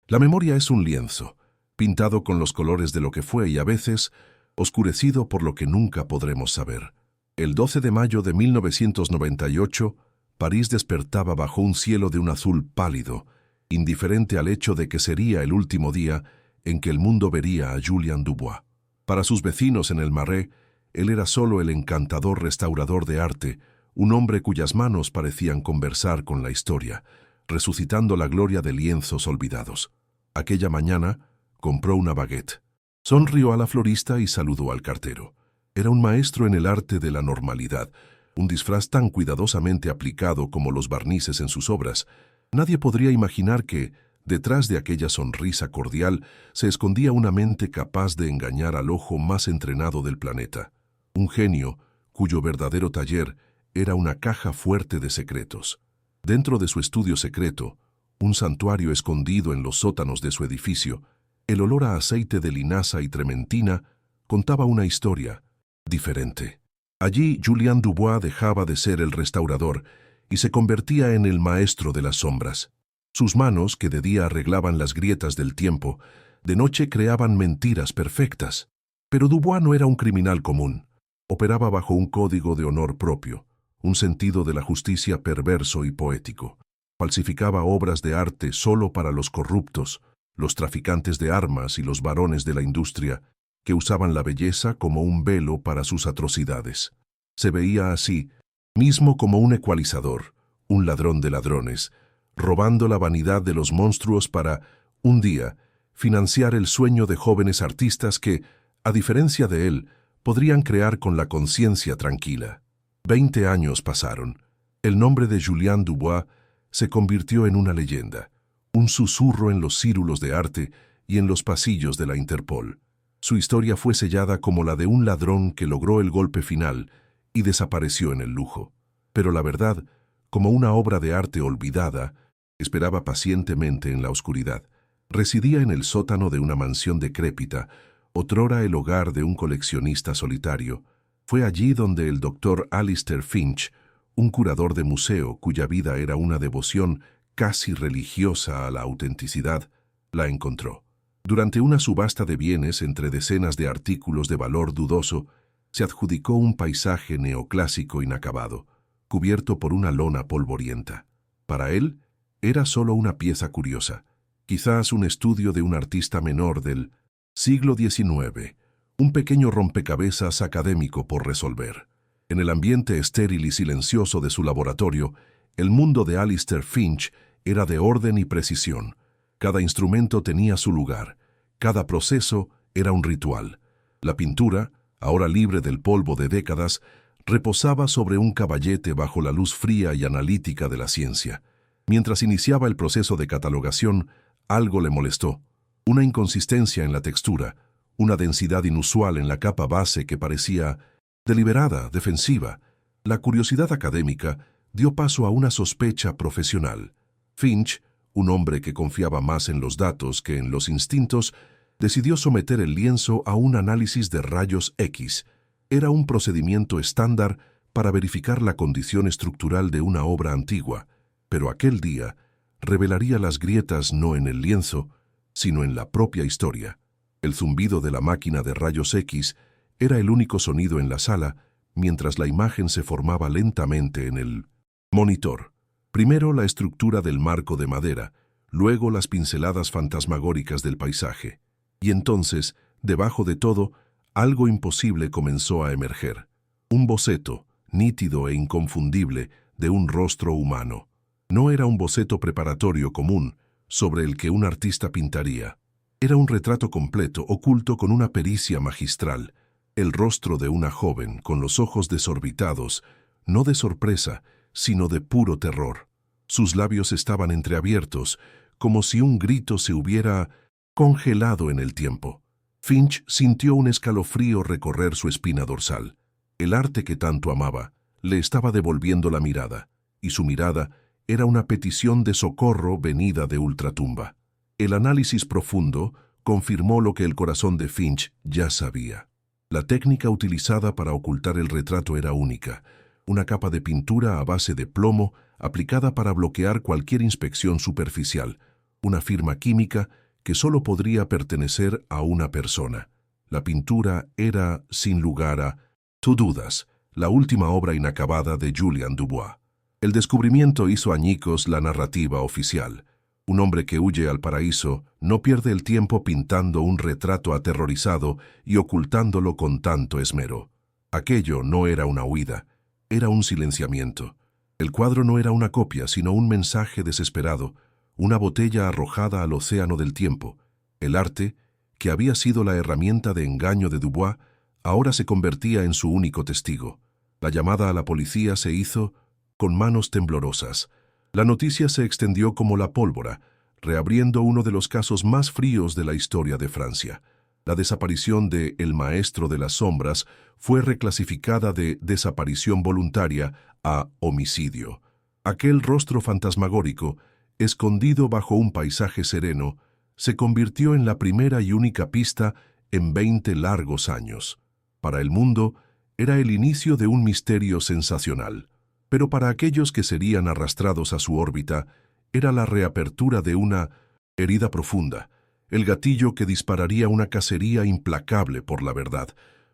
La memoria es un lienzo, pintado con los colores de lo que fue y a veces oscurecido por lo que nunca podremos saber. El 12 de mayo de 1998, París despertaba bajo un cielo de un azul pálido, indiferente al hecho de que sería el último día en que el mundo vería a Julien Dubois. Para sus vecinos en el Marais, él era solo el encantador restaurador de arte, un hombre cuyas manos parecían conversar con la historia, resucitando la gloria de lienzos olvidados. Aquella mañana compró una baguette. Sonrió a la florista y saludó al cartero. Era un maestro en el arte de la normalidad, un disfraz tan cuidadosamente aplicado como los barnices en sus obras. Nadie podría imaginar que, detrás de aquella sonrisa cordial, se escondía una mente capaz de engañar al ojo más entrenado del planeta. Un genio cuyo verdadero taller era una caja fuerte de secretos. Dentro de su estudio secreto, un santuario escondido en los sótanos de su edificio, el olor a aceite de linaza y trementina contaba una historia diferente. Allí Julien Dubois dejaba de ser el restaurador y se convertía en el maestro de las sombras. Sus manos, que de día arreglaban las grietas del tiempo, de noche creaban mentiras perfectas. Pero Dubois no era un criminal común. Operaba bajo un código de honor propio, un sentido de la justicia perverso y poético. Falsificaba obras de arte solo para los corruptos, los traficantes de armas y los varones de la industria, que usaban la belleza como un velo para sus atrocidades. Se veía así mismo como un ecualizador, un ladrón de ladrones, robando la vanidad de los monstruos para, un día, financiar el sueño de jóvenes artistas que, a diferencia de él, podrían crear con la conciencia tranquila. 20 años pasaron. El nombre de Julien Dubois se convirtió en una leyenda, un susurro en los círulos de arte y en los pasillos de la Interpol. Su historia fue sellada como la de un ladrón que logró el golpe final y desapareció en el lujo. Pero la verdad, como una obra de arte olvidada, esperaba pacientemente en la oscuridad. Residía en el sótano de una mansión decrépita, otrora el hogar de un coleccionista solitario. Fue allí donde el doctor Alistair Finch, un curador de museo cuya vida era una devoción casi religiosa a la autenticidad, la encontró. Durante una subasta de bienes entre decenas de artículos de valor dudoso, se adjudicó un paisaje neoclásico inacabado, cubierto por una lona polvorienta. Para él, era solo una pieza curiosa, quizás un estudio de un artista menor del siglo XIX, un pequeño rompecabezas académico por resolver. En el ambiente estéril y silencioso de su laboratorio, el mundo de Alistair Finch era de orden y precisión. Cada instrumento tenía su lugar, cada proceso era un ritual. La pintura, ahora libre del polvo de décadas, reposaba sobre un caballete bajo la luz fría y analítica de la ciencia. Mientras iniciaba el proceso de catalogación, algo le molestó. Una inconsistencia en la textura, una densidad inusual en la capa base que parecía deliberada, defensiva. La curiosidad académica dio paso a una sospecha profesional. Finch, un hombre que confiaba más en los datos que en los instintos, decidió someter el lienzo a un análisis de rayos X. Era un procedimiento estándar para verificar la condición estructural de una obra antigua, pero aquel día revelaría las grietas no en el lienzo, sino en la propia historia. El zumbido de la máquina de rayos X era el único sonido en la sala, mientras la imagen se formaba lentamente en el monitor. Primero la estructura del marco de madera, luego las pinceladas fantasmagóricas del paisaje. Y entonces, debajo de todo, algo imposible comenzó a emerger. Un boceto, nítido e inconfundible, de un rostro humano. No era un boceto preparatorio común, sobre el que un artista pintaría. Era un retrato completo, oculto con una pericia magistral. El rostro de una joven, con los ojos desorbitados, no de sorpresa, sino de puro terror. Sus labios estaban entreabiertos, como si un grito se hubiera congelado en el tiempo. Finch sintió un escalofrío recorrer su espina dorsal. El arte que tanto amaba le estaba devolviendo la mirada, y su mirada era una petición de socorro venida de ultratumba. El análisis profundo confirmó lo que el corazón de Finch ya sabía. La técnica utilizada para ocultar el retrato era única, una capa de pintura a base de plomo aplicada para bloquear cualquier inspección superficial, una firma química que solo podría pertenecer a una persona. La pintura era, sin lugar a dudas, la última obra inacabada de Julian Dubois. El descubrimiento hizo añicos la narrativa oficial. Un hombre que huye al paraíso no pierde el tiempo pintando un retrato aterrorizado y ocultándolo con tanto esmero. Aquello no era una huida, era un silenciamiento. El cuadro no era una copia, sino un mensaje desesperado, una botella arrojada al océano del tiempo. El arte, que había sido la herramienta de engaño de Dubois, ahora se convertía en su único testigo. La llamada a la policía se hizo con manos temblorosas. La noticia se extendió como la pólvora, reabriendo uno de los casos más fríos de la historia de Francia. La desaparición de El Maestro de las Sombras fue reclasificada de desaparición voluntaria a homicidio. Aquel rostro fantasmagórico, escondido bajo un paisaje sereno, se convirtió en la primera y única pista en 20 largos años. Para el mundo, era el inicio de un misterio sensacional. Pero para aquellos que serían arrastrados a su órbita, era la reapertura de una herida profunda, el gatillo que dispararía una cacería implacable por la verdad,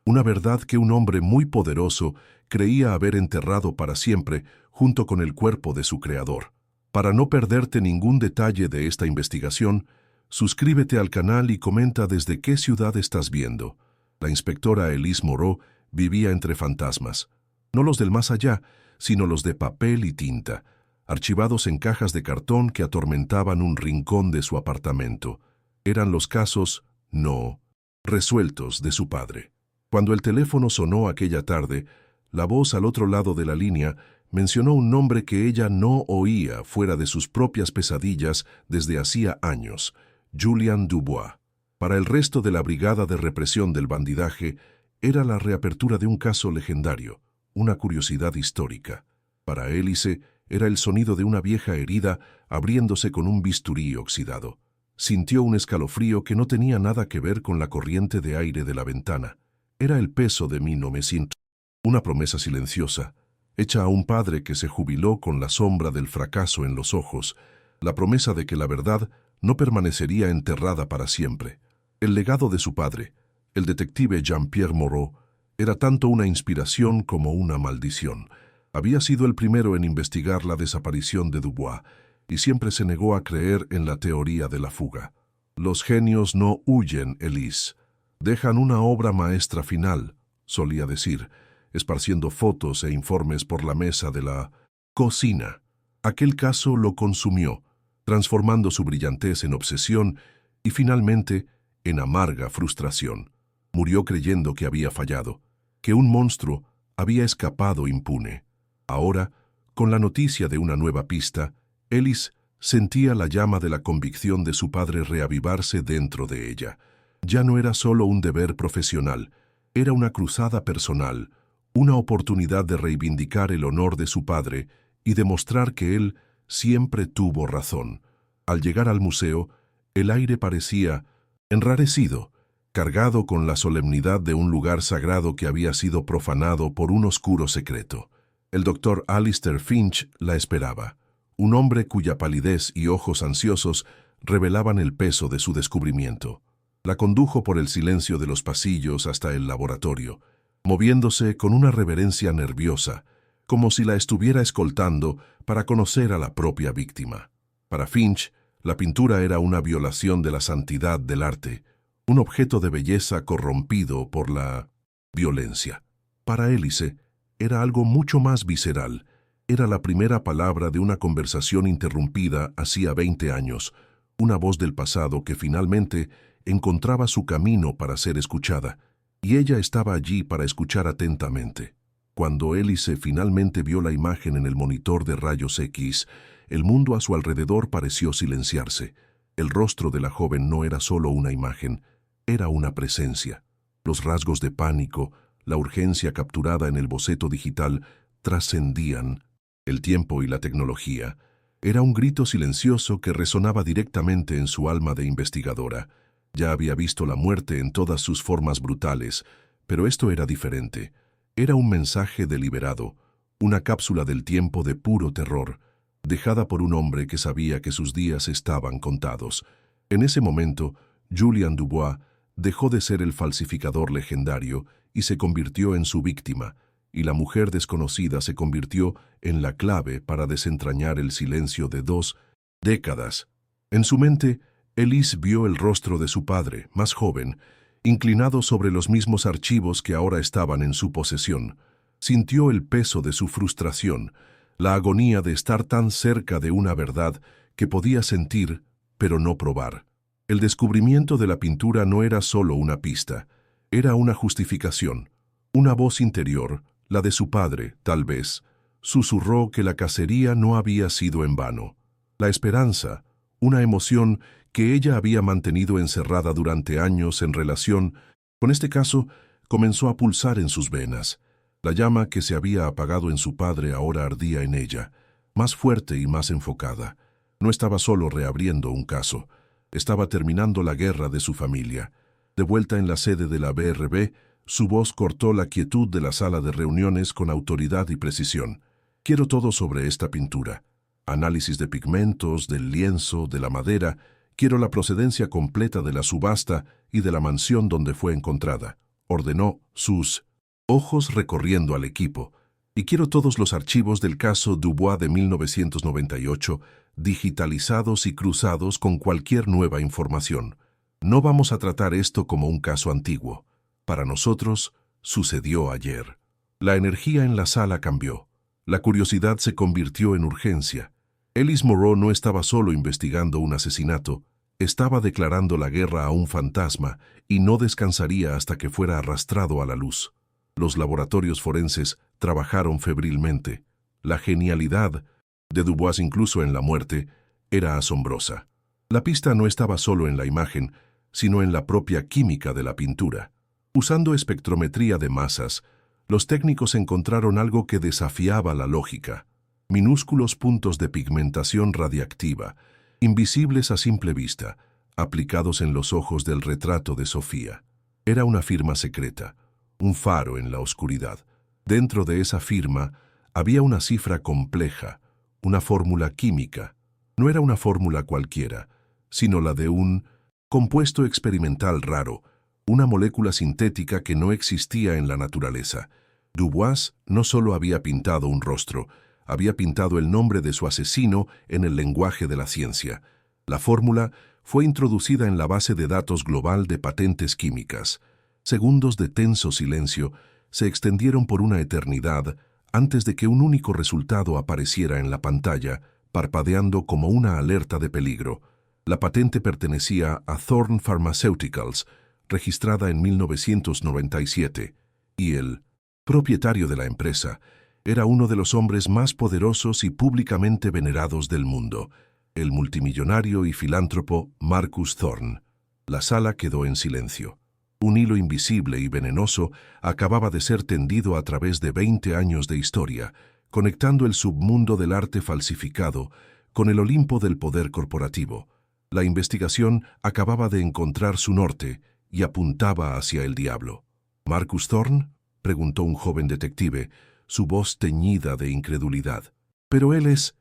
una verdad que un hombre muy poderoso creía haber enterrado para siempre junto con el cuerpo de su creador. Para no perderte ningún detalle de esta investigación, suscríbete al canal y comenta desde qué ciudad estás viendo. La inspectora Elise Moreau vivía entre fantasmas, no los del más allá, sino los de papel y tinta, archivados en cajas de cartón que atormentaban un rincón de su apartamento. Eran los casos no resueltos de su padre. Cuando el teléfono sonó aquella tarde, la voz al otro lado de la línea mencionó un nombre que ella no oía fuera de sus propias pesadillas desde hacía años: Julian Dubois. Para el resto de la brigada de represión del bandidaje, era la reapertura de un caso legendario, una curiosidad histórica. Para Élise era el sonido de una vieja herida abriéndose con un bisturí oxidado. Sintió un escalofrío que no tenía nada que ver con la corriente de aire de la ventana. Era el peso de 1900, una promesa silenciosa, hecha a un padre que se jubiló con la sombra del fracaso en los ojos, la promesa de que la verdad no permanecería enterrada para siempre. El legado de su padre, el detective Jean-Pierre Moreau, era tanto una inspiración como una maldición. Había sido el primero en investigar la desaparición de Dubois y siempre se negó a creer en la teoría de la fuga. Los genios no huyen, Elise. Dejan una obra maestra final, solía decir, esparciendo fotos e informes por la mesa de la cocina. Aquel caso lo consumió, transformando su brillantez en obsesión y finalmente en amarga frustración. Murió creyendo que había fallado, que un monstruo había escapado impune. Ahora, con la noticia de una nueva pista, Élise sentía la llama de la convicción de su padre reavivarse dentro de ella. Ya no era solo un deber profesional, era una cruzada personal, una oportunidad de reivindicar el honor de su padre y demostrar que él siempre tuvo razón. Al llegar al museo, el aire parecía enrarecido, cargado con la solemnidad de un lugar sagrado que había sido profanado por un oscuro secreto. El doctor Alistair Finch la esperaba, un hombre cuya palidez y ojos ansiosos revelaban el peso de su descubrimiento. La condujo por el silencio de los pasillos hasta el laboratorio, moviéndose con una reverencia nerviosa, como si la estuviera escoltando para conocer a la propia víctima. Para Finch, la pintura era una violación de la santidad del arte, un objeto de belleza corrompido por la violencia. Para Élise, era algo mucho más visceral. Era la primera palabra de una conversación interrumpida hacía 20 años, una voz del pasado que finalmente encontraba su camino para ser escuchada, y ella estaba allí para escuchar atentamente. Cuando Élise finalmente vio la imagen en el monitor de rayos X, el mundo a su alrededor pareció silenciarse. El rostro de la joven no era solo una imagen, era una presencia. Los rasgos de pánico, la urgencia capturada en el boceto digital, trascendían el tiempo y la tecnología. Era un grito silencioso que resonaba directamente en su alma de investigadora. Ya había visto la muerte en todas sus formas brutales, pero esto era diferente. Era un mensaje deliberado, una cápsula del tiempo de puro terror. dejada por un hombre que sabía que sus días estaban contados. En ese momento, Julien Dubois dejó de ser el falsificador legendario y se convirtió en su víctima, y la mujer desconocida se convirtió en la clave para desentrañar el silencio de 2 décadas. En su mente, Ellis vio el rostro de su padre, más joven, inclinado sobre los mismos archivos que ahora estaban en su posesión. Sintió el peso de su frustración, la agonía de estar tan cerca de una verdad que podía sentir, pero no probar. El descubrimiento de la pintura no era solo una pista, era una justificación. Una voz interior, la de su padre, tal vez, susurró que la cacería no había sido en vano. La esperanza, una emoción que ella había mantenido encerrada durante años en relación con este caso, comenzó a pulsar en sus venas. La llama que se había apagado en su padre ahora ardía en ella, más fuerte y más enfocada. No estaba solo reabriendo un caso, estaba terminando la guerra de su familia. De vuelta en la sede de la BRB, su voz cortó la quietud de la sala de reuniones con autoridad y precisión. Quiero todo sobre esta pintura. Análisis de pigmentos, del lienzo, de la madera. Quiero la procedencia completa de la subasta y de la mansión donde fue encontrada. Ordenó, sus ojos recorriendo al equipo. Y quiero todos los archivos del caso Dubois de 1998, digitalizados y cruzados con cualquier nueva información. No vamos a tratar esto como un caso antiguo. Para nosotros, sucedió ayer. La energía en la sala cambió. La curiosidad se convirtió en urgencia. Ellis Moreau no estaba solo investigando un asesinato, estaba declarando la guerra a un fantasma y no descansaría hasta que fuera arrastrado a la luz. Los laboratorios forenses trabajaron febrilmente. La genialidad de Dubois, incluso en la muerte, era asombrosa. La pista no estaba solo en la imagen, sino en la propia química de la pintura. Usando espectrometría de masas, los técnicos encontraron algo que desafiaba la lógica. Minúsculos puntos de pigmentación radiactiva, invisibles a simple vista, aplicados en los ojos del retrato de Sofía. Era una firma secreta, un faro en la oscuridad. Dentro de esa firma había una cifra compleja, una fórmula química. No era una fórmula cualquiera, sino la de un compuesto experimental raro, una molécula sintética que no existía en la naturaleza. Dubois no solo había pintado un rostro, había pintado el nombre de su asesino en el lenguaje de la ciencia. La fórmula fue introducida en la base de datos global de patentes químicas. Segundos de tenso silencio se extendieron por una eternidad antes de que un único resultado apareciera en la pantalla, parpadeando como una alerta de peligro. La patente pertenecía a Thorne Pharmaceuticals, registrada en 1997, y el propietario de la empresa era uno de los hombres más poderosos y públicamente venerados del mundo, el multimillonario y filántropo Marcus Thorne. La sala quedó en silencio. Un hilo invisible y venenoso acababa de ser tendido a través de 20 años de historia, conectando el submundo del arte falsificado con el Olimpo del poder corporativo. La investigación acababa de encontrar su norte y apuntaba hacia el diablo. ¿Marcus Thorne?, preguntó un joven detective, su voz teñida de incredulidad. Pero él es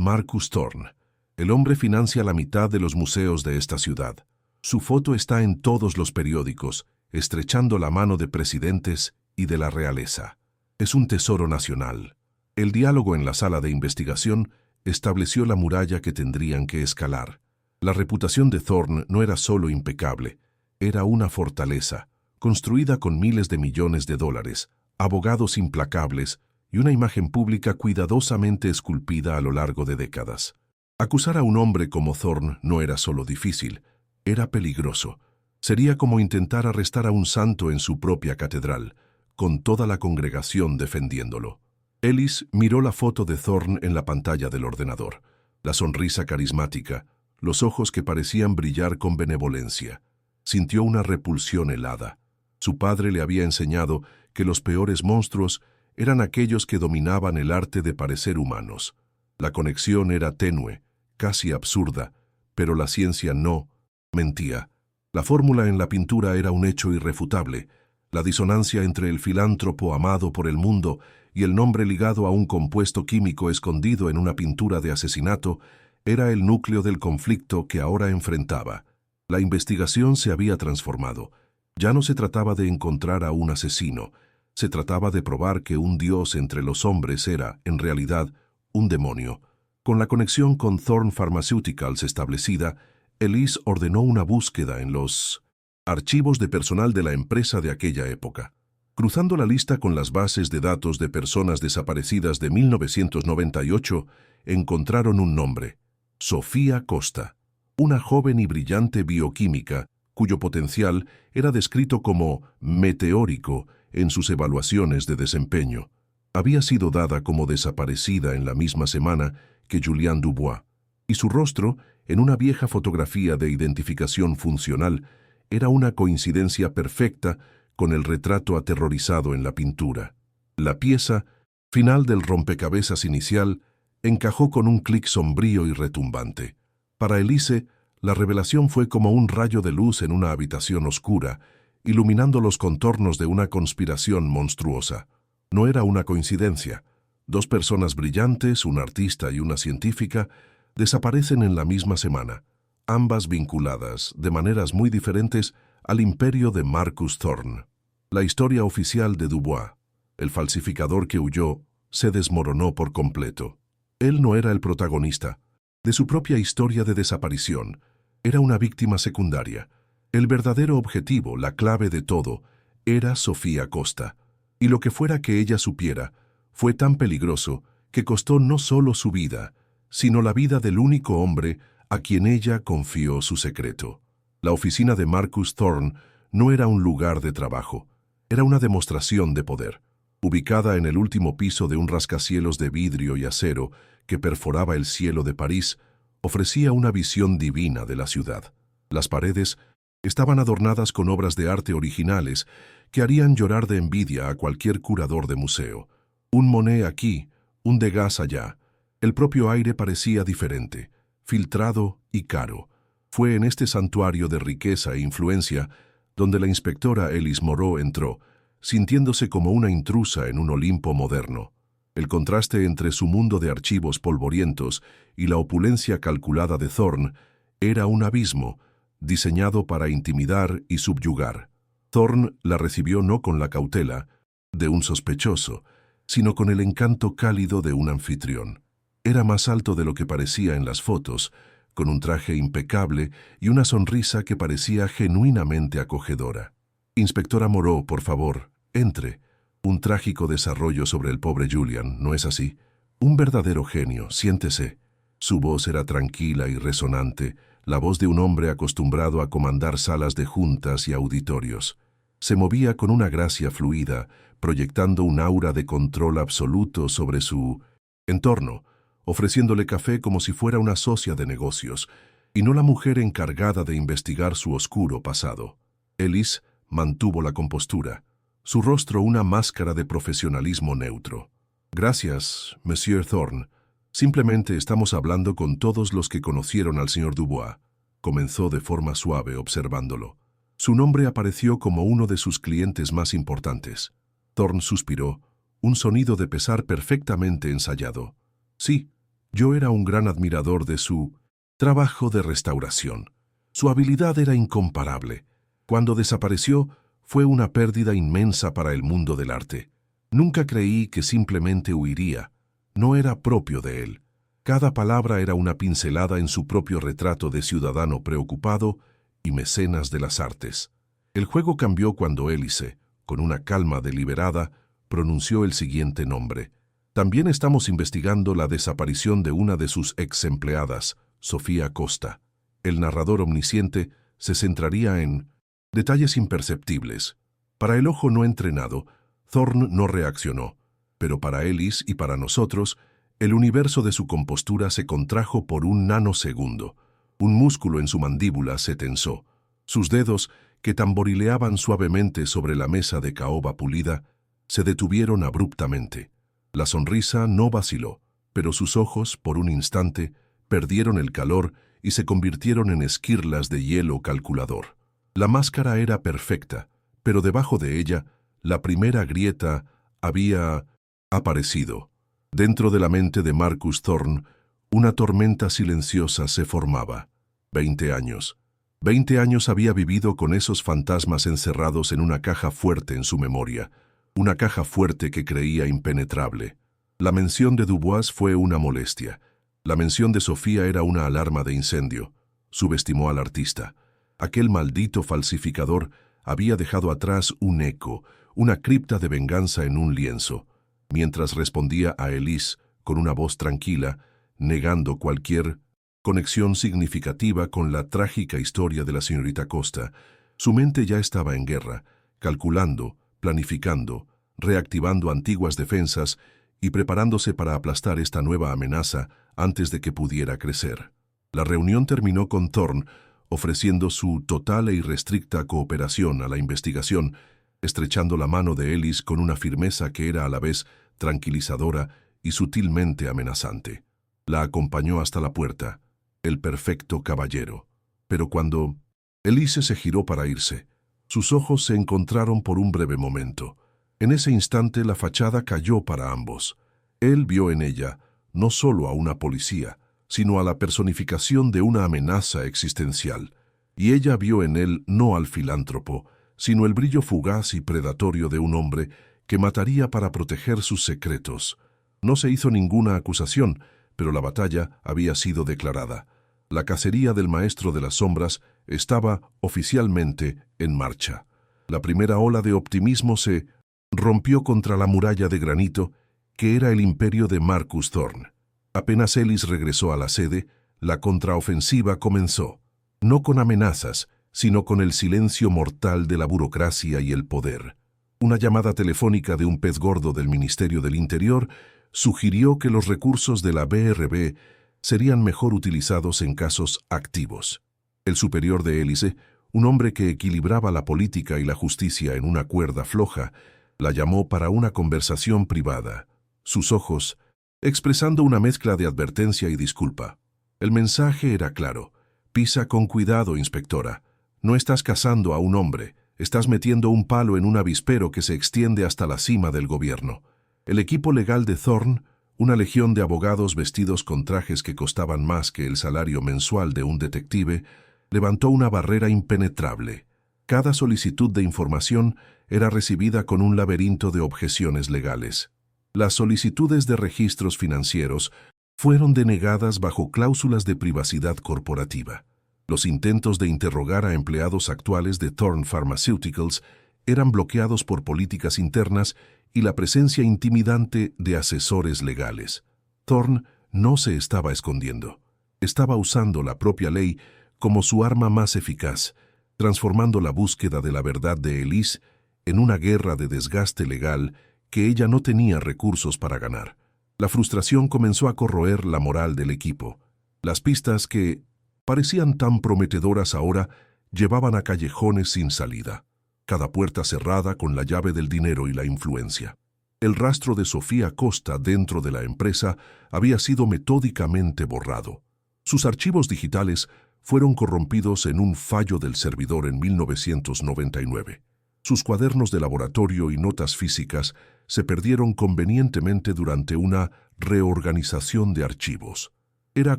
Marcus Thorne. El hombre financia la mitad de los museos de esta ciudad. Su foto está en todos los periódicos, estrechando la mano de presidentes y de la realeza. Es un tesoro nacional. El diálogo en la sala de investigación estableció la muralla que tendrían que escalar. La reputación de Thorne no era solo impecable, era una fortaleza, construida con miles de millones de dólares, abogados implacables y una imagen pública cuidadosamente esculpida a lo largo de décadas. Acusar a un hombre como Thorne no era solo difícil, era peligroso. Sería como intentar arrestar a un santo en su propia catedral, con toda la congregación defendiéndolo. Ellis miró la foto de Thorne en la pantalla del ordenador. La sonrisa carismática, los ojos que parecían brillar con benevolencia. Sintió una repulsión helada. Su padre le había enseñado que los peores monstruos eran aquellos que dominaban el arte de parecer humanos. La conexión era tenue, casi absurda, pero la ciencia no mentía. La fórmula en la pintura era un hecho irrefutable. La disonancia entre el filántropo amado por el mundo y el nombre ligado a un compuesto químico escondido en una pintura de asesinato era el núcleo del conflicto que ahora enfrentaba. La investigación se había transformado. Ya no se trataba de encontrar a un asesino, se trataba de probar que un dios entre los hombres era, en realidad, un demonio. Con la conexión con Thorne Pharmaceuticals establecida, Elise ordenó una búsqueda en los archivos de personal de la empresa de aquella época. Cruzando la lista con las bases de datos de personas desaparecidas de 1998, encontraron un nombre: Sofía Costa, una joven y brillante bioquímica cuyo potencial era descrito como meteórico en sus evaluaciones de desempeño. Había sido dada como desaparecida en la misma semana que Julian Dubois, y su rostro, en una vieja fotografía de identificación funcional, era una coincidencia perfecta con el retrato aterrorizado en la pintura. La pieza, final del rompecabezas inicial, encajó con un clic sombrío y retumbante. Para Elise, la revelación fue como un rayo de luz en una habitación oscura, iluminando los contornos de una conspiración monstruosa. No era una coincidencia. Dos personas brillantes, un artista y una científica, desaparecen en la misma semana, ambas vinculadas, de maneras muy diferentes, al imperio de Marcus Thorne. La historia oficial de Dubois, el falsificador que huyó, se desmoronó por completo. Él no era el protagonista de su propia historia de desaparición, era una víctima secundaria. El verdadero objetivo, la clave de todo, era Sofía Costa, y lo que fuera que ella supiera, fue tan peligroso que costó no solo su vida, sino la vida del único hombre a quien ella confió su secreto. La oficina de Marcus Thorne no era un lugar de trabajo, era una demostración de poder. Ubicada en el último piso de un rascacielos de vidrio y acero que perforaba el cielo de París, ofrecía una visión divina de la ciudad. Las paredes estaban adornadas con obras de arte originales que harían llorar de envidia a cualquier curador de museo. Un Monet aquí, un Degas allá. El propio aire parecía diferente, filtrado y caro. Fue en este santuario de riqueza e influencia donde la inspectora Elise Moreau entró, sintiéndose como una intrusa en un Olimpo moderno. El contraste entre su mundo de archivos polvorientos y la opulencia calculada de Thorne era un abismo, diseñado para intimidar y subyugar. Thorne la recibió no con la cautela de un sospechoso, sino con el encanto cálido de un anfitrión. Era más alto de lo que parecía en las fotos, con un traje impecable y una sonrisa que parecía genuinamente acogedora. «Inspectora Moreau, por favor, entre». Un trágico desarrollo sobre el pobre Julian, ¿no es así? Un verdadero genio, siéntese. Su voz era tranquila y resonante, la voz de un hombre acostumbrado a comandar salas de juntas y auditorios. Se movía con una gracia fluida, proyectando un aura de control absoluto sobre su entorno, ofreciéndole café como si fuera una socia de negocios, y no la mujer encargada de investigar su oscuro pasado. Elise mantuvo la compostura, su rostro una máscara de profesionalismo neutro. «Gracias, Monsieur Thorne. Simplemente estamos hablando con todos los que conocieron al señor Dubois», comenzó de forma suave observándolo. Su nombre apareció como uno de sus clientes más importantes. Thorne suspiró, un sonido de pesar perfectamente ensayado. «Sí, yo era un gran admirador de su trabajo de restauración. Su habilidad era incomparable. Cuando desapareció, fue una pérdida inmensa para el mundo del arte. Nunca creí que simplemente huiría. No era propio de él. Cada palabra era una pincelada en su propio retrato de ciudadano preocupado y mecenas de las artes. El juego cambió cuando Elise, con una calma deliberada, pronunció el siguiente nombre. También estamos investigando la desaparición de una de sus ex empleadas, Sofía Costa. El narrador omnisciente se centraría en detalles imperceptibles. Para el ojo no entrenado, Thorne no reaccionó, pero para Elise y para nosotros, el universo de su compostura se contrajo por un nanosegundo. Un músculo en su mandíbula se tensó. Sus dedos, que tamborileaban suavemente sobre la mesa de caoba pulida, se detuvieron abruptamente. La sonrisa no vaciló, pero sus ojos, por un instante, perdieron el calor y se convirtieron en esquirlas de hielo calculador. La máscara era perfecta, pero debajo de ella, la primera grieta, había Aparecido. Dentro de la mente de Marcus Thorne, una tormenta silenciosa se formaba. 20 años. 20 años había vivido con esos fantasmas encerrados en una caja fuerte en su memoria, una caja fuerte que creía impenetrable. La mención de Dubois fue una molestia. La mención de Sofía era una alarma de incendio. Subestimó al artista. Aquel maldito falsificador había dejado atrás un eco, una cripta de venganza en un lienzo. Mientras respondía a Elise con una voz tranquila, negando cualquier conexión significativa con la trágica historia de la señorita Costa, su mente ya estaba en guerra, calculando, planificando, reactivando antiguas defensas y preparándose para aplastar esta nueva amenaza antes de que pudiera crecer. La reunión terminó con Thorne ofreciendo su total e irrestricta cooperación a la investigación, estrechando la mano de Ellis con una firmeza que era a la vez tranquilizadora y sutilmente amenazante. La acompañó hasta la puerta, el perfecto caballero. Pero cuando Elise se giró para irse, sus ojos se encontraron por un breve momento. En ese instante la fachada cayó para ambos. Él vio en ella no solo a una policía, sino a la personificación de una amenaza existencial, y ella vio en él no al filántropo, sino el brillo fugaz y predatorio de un hombre que mataría para proteger sus secretos. No se hizo ninguna acusación, pero la batalla había sido declarada. La cacería del maestro de las sombras estaba oficialmente en marcha. La primera ola de optimismo se rompió contra la muralla de granito que era el imperio de Marcus Thorne. Apenas Ellis regresó a la sede, la contraofensiva comenzó, no con amenazas, sino con el silencio mortal de la burocracia y el poder. Una llamada telefónica de un pez gordo del Ministerio del Interior sugirió que los recursos de la BRB serían mejor utilizados en casos activos. El superior de Élise, un hombre que equilibraba la política y la justicia en una cuerda floja, la llamó para una conversación privada. Sus ojos, expresando una mezcla de advertencia y disculpa. El mensaje era claro. Pisa con cuidado, inspectora. No estás cazando a un hombre, estás metiendo un palo en un avispero que se extiende hasta la cima del gobierno. El equipo legal de Thorne, una legión de abogados vestidos con trajes que costaban más que el salario mensual de un detective, levantó una barrera impenetrable. Cada solicitud de información era recibida con un laberinto de objeciones legales. Las solicitudes de registros financieros fueron denegadas bajo cláusulas de privacidad corporativa. Los intentos de interrogar a empleados actuales de Thorne Pharmaceuticals eran bloqueados por políticas internas y la presencia intimidante de asesores legales. Thorne no se estaba escondiendo. Estaba usando la propia ley como su arma más eficaz, transformando la búsqueda de la verdad de Elise en una guerra de desgaste legal que ella no tenía recursos para ganar. La frustración comenzó a corroer la moral del equipo. Las pistas que parecían tan prometedoras ahora llevaban a callejones sin salida. Cada puerta cerrada con la llave del dinero y la influencia. El rastro de Sofía Costa dentro de la empresa había sido metódicamente borrado. Sus archivos digitales fueron corrompidos en un fallo del servidor en 1999. Sus cuadernos de laboratorio y notas físicas se perdieron convenientemente durante una reorganización de archivos. Era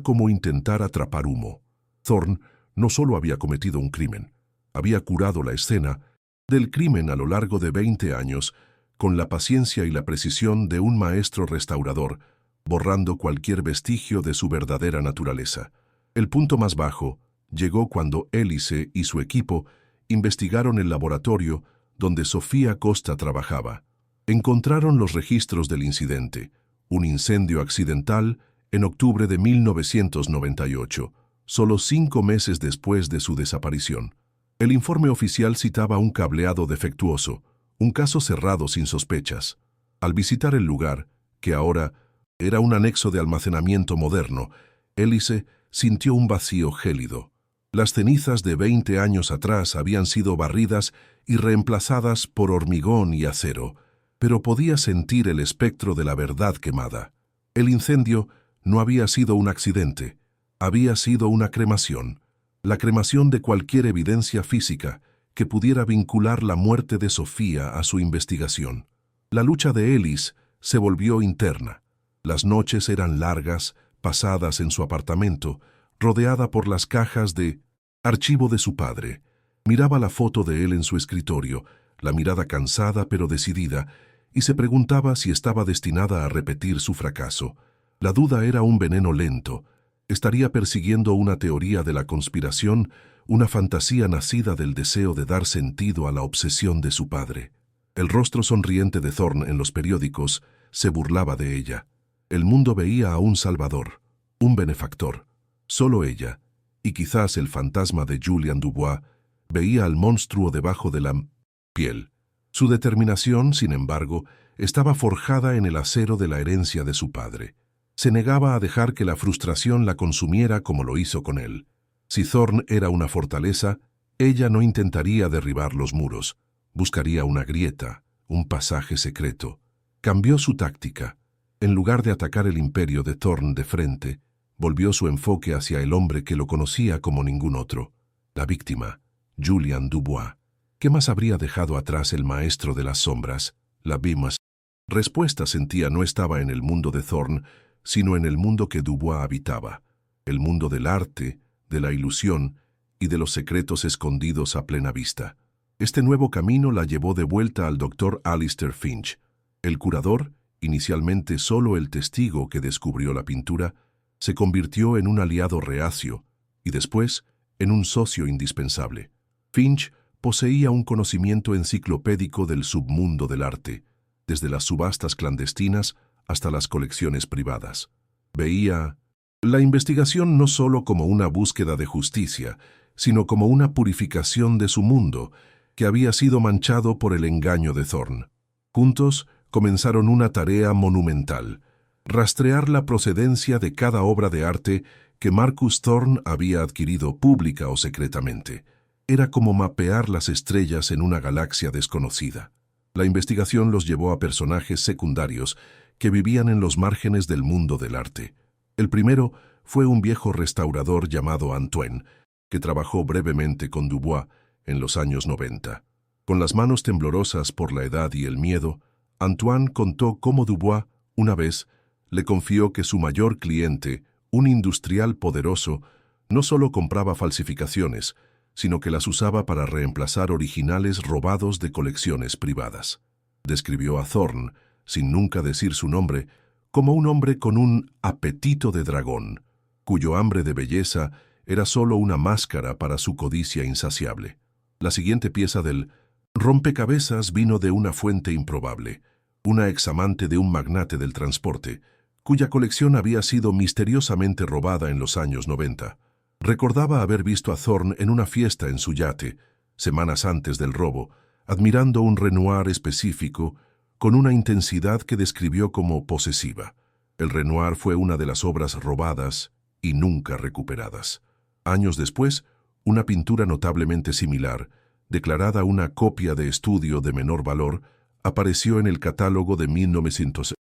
como intentar atrapar humo. Thorne no solo había cometido un crimen, había curado la escena del crimen a lo largo de 20 años con la paciencia y la precisión de un maestro restaurador, borrando cualquier vestigio de su verdadera naturaleza. El punto más bajo llegó cuando Élise y su equipo investigaron el laboratorio donde Sofía Costa trabajaba. Encontraron los registros del incidente, un incendio accidental en octubre de 1998, solo 5 meses después de su desaparición. El informe oficial citaba un cableado defectuoso, un caso cerrado sin sospechas. Al visitar el lugar, que ahora era un anexo de almacenamiento moderno, Élise sintió un vacío gélido. Las cenizas de 20 años atrás habían sido barridas y reemplazadas por hormigón y acero, pero podía sentir el espectro de la verdad quemada. El incendio no había sido un accidente, había sido una cremación, la cremación de cualquier evidencia física que pudiera vincular la muerte de Sofía a su investigación. La lucha de Élise se volvió interna. Las noches eran largas, pasadas en su apartamento, rodeada por las cajas de archivo de su padre. Miraba la foto de él en su escritorio, la mirada cansada pero decidida, y se preguntaba si estaba destinada a repetir su fracaso. La duda era un veneno lento. Estaría persiguiendo una teoría de la conspiración, una fantasía nacida del deseo de dar sentido a la obsesión de su padre. El rostro sonriente de Thorne en los periódicos se burlaba de ella. El mundo veía a un salvador, un benefactor. Solo ella, y quizás el fantasma de Julian Dubois, veía al monstruo debajo de la piel. Su determinación, sin embargo, estaba forjada en el acero de la herencia de su padre. Se negaba a dejar que la frustración la consumiera como lo hizo con él. Si Thorne era una fortaleza, ella no intentaría derribar los muros. Buscaría una grieta, un pasaje secreto. Cambió su táctica. En lugar de atacar el imperio de Thorne de frente, volvió su enfoque hacia el hombre que lo conocía como ningún otro, la víctima, Julian Dubois. ¿Qué más habría dejado atrás el maestro de las sombras, la Bimas? Respuesta sentía no estaba en el mundo de Thorne, sino en el mundo que Dubois habitaba, el mundo del arte, de la ilusión y de los secretos escondidos a plena vista. Este nuevo camino la llevó de vuelta al Dr. Alistair Finch. El curador, inicialmente solo el testigo que descubrió la pintura, se convirtió en un aliado reacio y después en un socio indispensable. Finch poseía un conocimiento enciclopédico del submundo del arte, desde las subastas clandestinas hasta las colecciones privadas. Veía la investigación no solo como una búsqueda de justicia, sino como una purificación de su mundo, que había sido manchado por el engaño de Thorne. Juntos comenzaron una tarea monumental: rastrear la procedencia de cada obra de arte que Marcus Thorne había adquirido pública o secretamente. Era como mapear las estrellas en una galaxia desconocida. La investigación los llevó a personajes secundarios que vivían en los márgenes del mundo del arte. El primero fue un viejo restaurador llamado Antoine, que trabajó brevemente con Dubois en los años 90. Con las manos temblorosas por la edad y el miedo, Antoine contó cómo Dubois, una vez, le confió que su mayor cliente, un industrial poderoso, no solo compraba falsificaciones, sino que las usaba para reemplazar originales robados de colecciones privadas. Describió a Thorne, sin nunca decir su nombre, como un hombre con un apetito de dragón, cuyo hambre de belleza era solo una máscara para su codicia insaciable. La siguiente pieza del rompecabezas vino de una fuente improbable, una examante de un magnate del transporte, cuya colección había sido misteriosamente robada en los años 90. Recordaba haber visto a Thorne en una fiesta en su yate, semanas antes del robo, admirando un Renoir específico con una intensidad que describió como posesiva. El Renoir fue una de las obras robadas y nunca recuperadas. Años después, una pintura notablemente similar, declarada una copia de estudio de menor valor, apareció en el catálogo de 1900.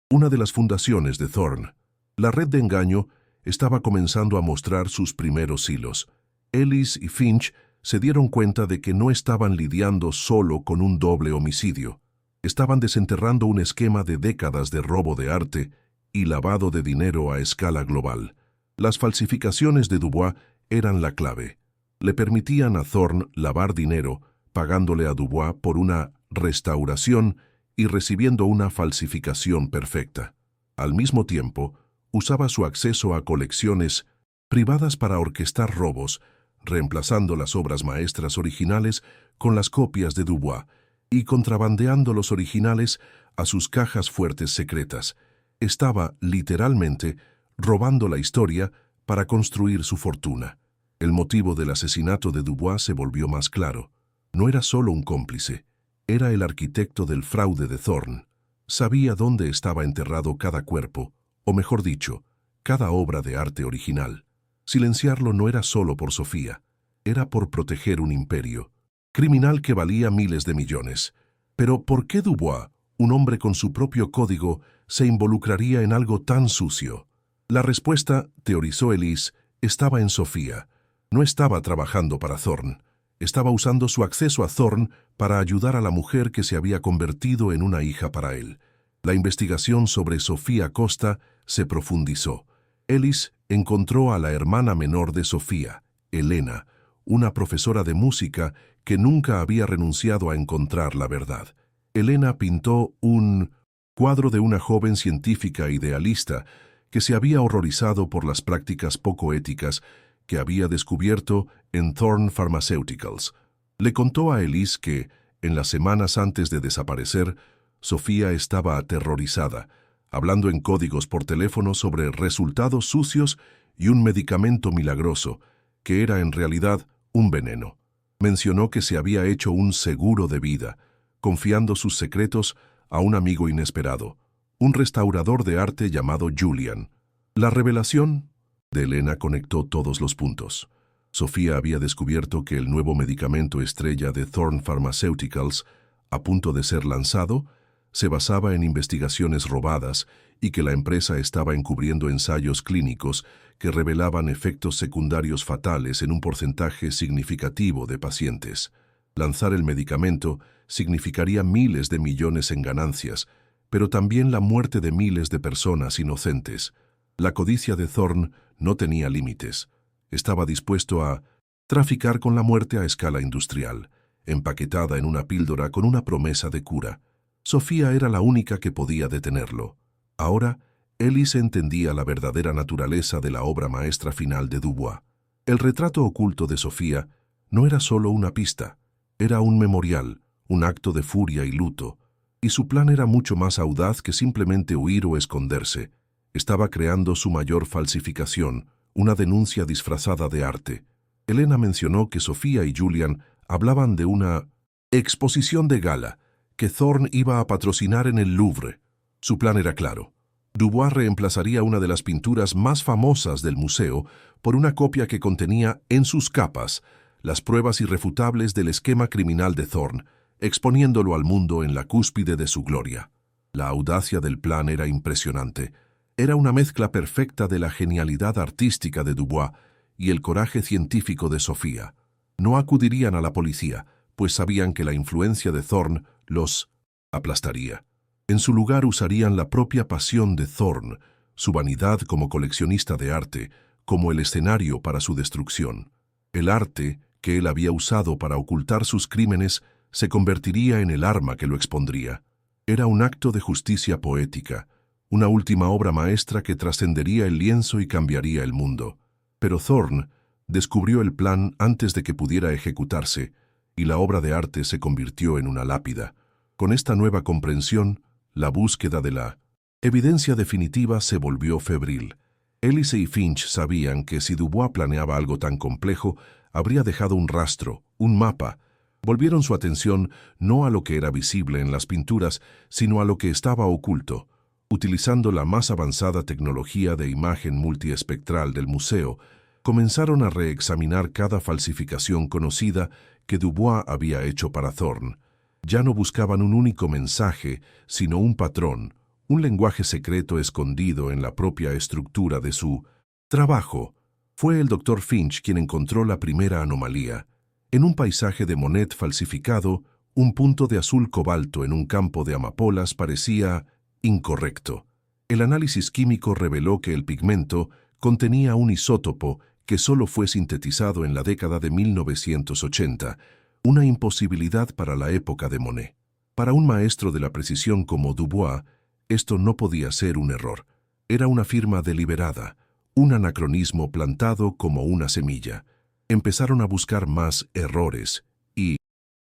Una de las fundaciones de Thorne. La red de engaño estaba comenzando a mostrar sus primeros hilos. Ellis y Finch se dieron cuenta de que no estaban lidiando solo con un doble homicidio. Estaban desenterrando un esquema de décadas de robo de arte y lavado de dinero a escala global. Las falsificaciones de Dubois eran la clave. Le permitían a Thorne lavar dinero, pagándole a Dubois por una restauración y recibiendo una falsificación perfecta. Al mismo tiempo, usaba su acceso a colecciones privadas para orquestar robos, reemplazando las obras maestras originales con las copias de Dubois y contrabandeando los originales a sus cajas fuertes secretas. Estaba, literalmente, robando la historia para construir su fortuna. El motivo del asesinato de Dubois se volvió más claro. No era solo un cómplice, era el arquitecto del fraude de Thorne. Sabía dónde estaba enterrado cada cuerpo, o mejor dicho, cada obra de arte original. Silenciarlo no era solo por Sofía, era por proteger un imperio, criminal que valía miles de millones. Pero ¿por qué Dubois, un hombre con su propio código, se involucraría en algo tan sucio? La respuesta, teorizó Ellis, estaba en Sofía. No estaba trabajando para Thorne. Estaba usando su acceso a Thorne para ayudar a la mujer que se había convertido en una hija para él. La investigación sobre Sofía Costa se profundizó. Ellis encontró a la hermana menor de Sofía, Elena, una profesora de música que nunca había renunciado a encontrar la verdad. Elena pintó un cuadro de una joven científica idealista que se había horrorizado por las prácticas poco éticas que había descubierto en Thorne Pharmaceuticals. Le contó a Ellis que, en las semanas antes de desaparecer, Sofía estaba aterrorizada, hablando en códigos por teléfono sobre resultados sucios y un medicamento milagroso, que era en realidad un veneno. Mencionó que se había hecho un seguro de vida, confiando sus secretos a un amigo inesperado, un restaurador de arte llamado Julian. La revelación de Elena conectó todos los puntos. Sofía había descubierto que el nuevo medicamento estrella de Thorne Pharmaceuticals, a punto de ser lanzado, se basaba en investigaciones robadas y que la empresa estaba encubriendo ensayos clínicos que revelaban efectos secundarios fatales en un porcentaje significativo de pacientes. Lanzar el medicamento significaría miles de millones en ganancias, pero también la muerte de miles de personas inocentes. La codicia de Thorne no tenía límites. Estaba dispuesto a traficar con la muerte a escala industrial, empaquetada en una píldora con una promesa de cura. Sofía era la única que podía detenerlo. Ahora, Ellis entendía la verdadera naturaleza de la obra maestra final de Dubois. El retrato oculto de Sofía no era solo una pista, era un memorial, un acto de furia y luto, y su plan era mucho más audaz que simplemente huir o esconderse. Estaba creando su mayor falsificación, una denuncia disfrazada de arte. Elena mencionó que Sofía y Julian hablaban de una exposición de gala que Thorne iba a patrocinar en el Louvre. Su plan era claro. Dubois reemplazaría una de las pinturas más famosas del museo por una copia que contenía en sus capas las pruebas irrefutables del esquema criminal de Thorne, exponiéndolo al mundo en la cúspide de su gloria. La audacia del plan era impresionante. Era una mezcla perfecta de la genialidad artística de Dubois y el coraje científico de Sofía. No acudirían a la policía, pues sabían que la influencia de Thorne los aplastaría. En su lugar usarían la propia pasión de Thorne, su vanidad como coleccionista de arte, como el escenario para su destrucción. El arte, que él había usado para ocultar sus crímenes, se convertiría en el arma que lo expondría. Era un acto de justicia poética, una última obra maestra que trascendería el lienzo y cambiaría el mundo. Pero Thorne descubrió el plan antes de que pudiera ejecutarse, y la obra de arte se convirtió en una lápida. Con esta nueva comprensión, la búsqueda de la evidencia definitiva se volvió febril. Ellis y Finch sabían que si Dubois planeaba algo tan complejo, habría dejado un rastro, un mapa. Volvieron su atención no a lo que era visible en las pinturas, sino a lo que estaba oculto. Utilizando la más avanzada tecnología de imagen multiespectral del museo, comenzaron a reexaminar cada falsificación conocida que Dubois había hecho para Thorne. Ya no buscaban un único mensaje, sino un patrón, un lenguaje secreto escondido en la propia estructura de su trabajo. Fue el Dr. Finch quien encontró la primera anomalía. En un paisaje de Monet falsificado, un punto de azul cobalto en un campo de amapolas parecía incorrecto. El análisis químico reveló que el pigmento contenía un isótopo que solo fue sintetizado en la década de 1980, una imposibilidad para la época de Monet. Para un maestro de la precisión como Dubois, esto no podía ser un error. Era una firma deliberada, un anacronismo plantado como una semilla. Empezaron a buscar más errores y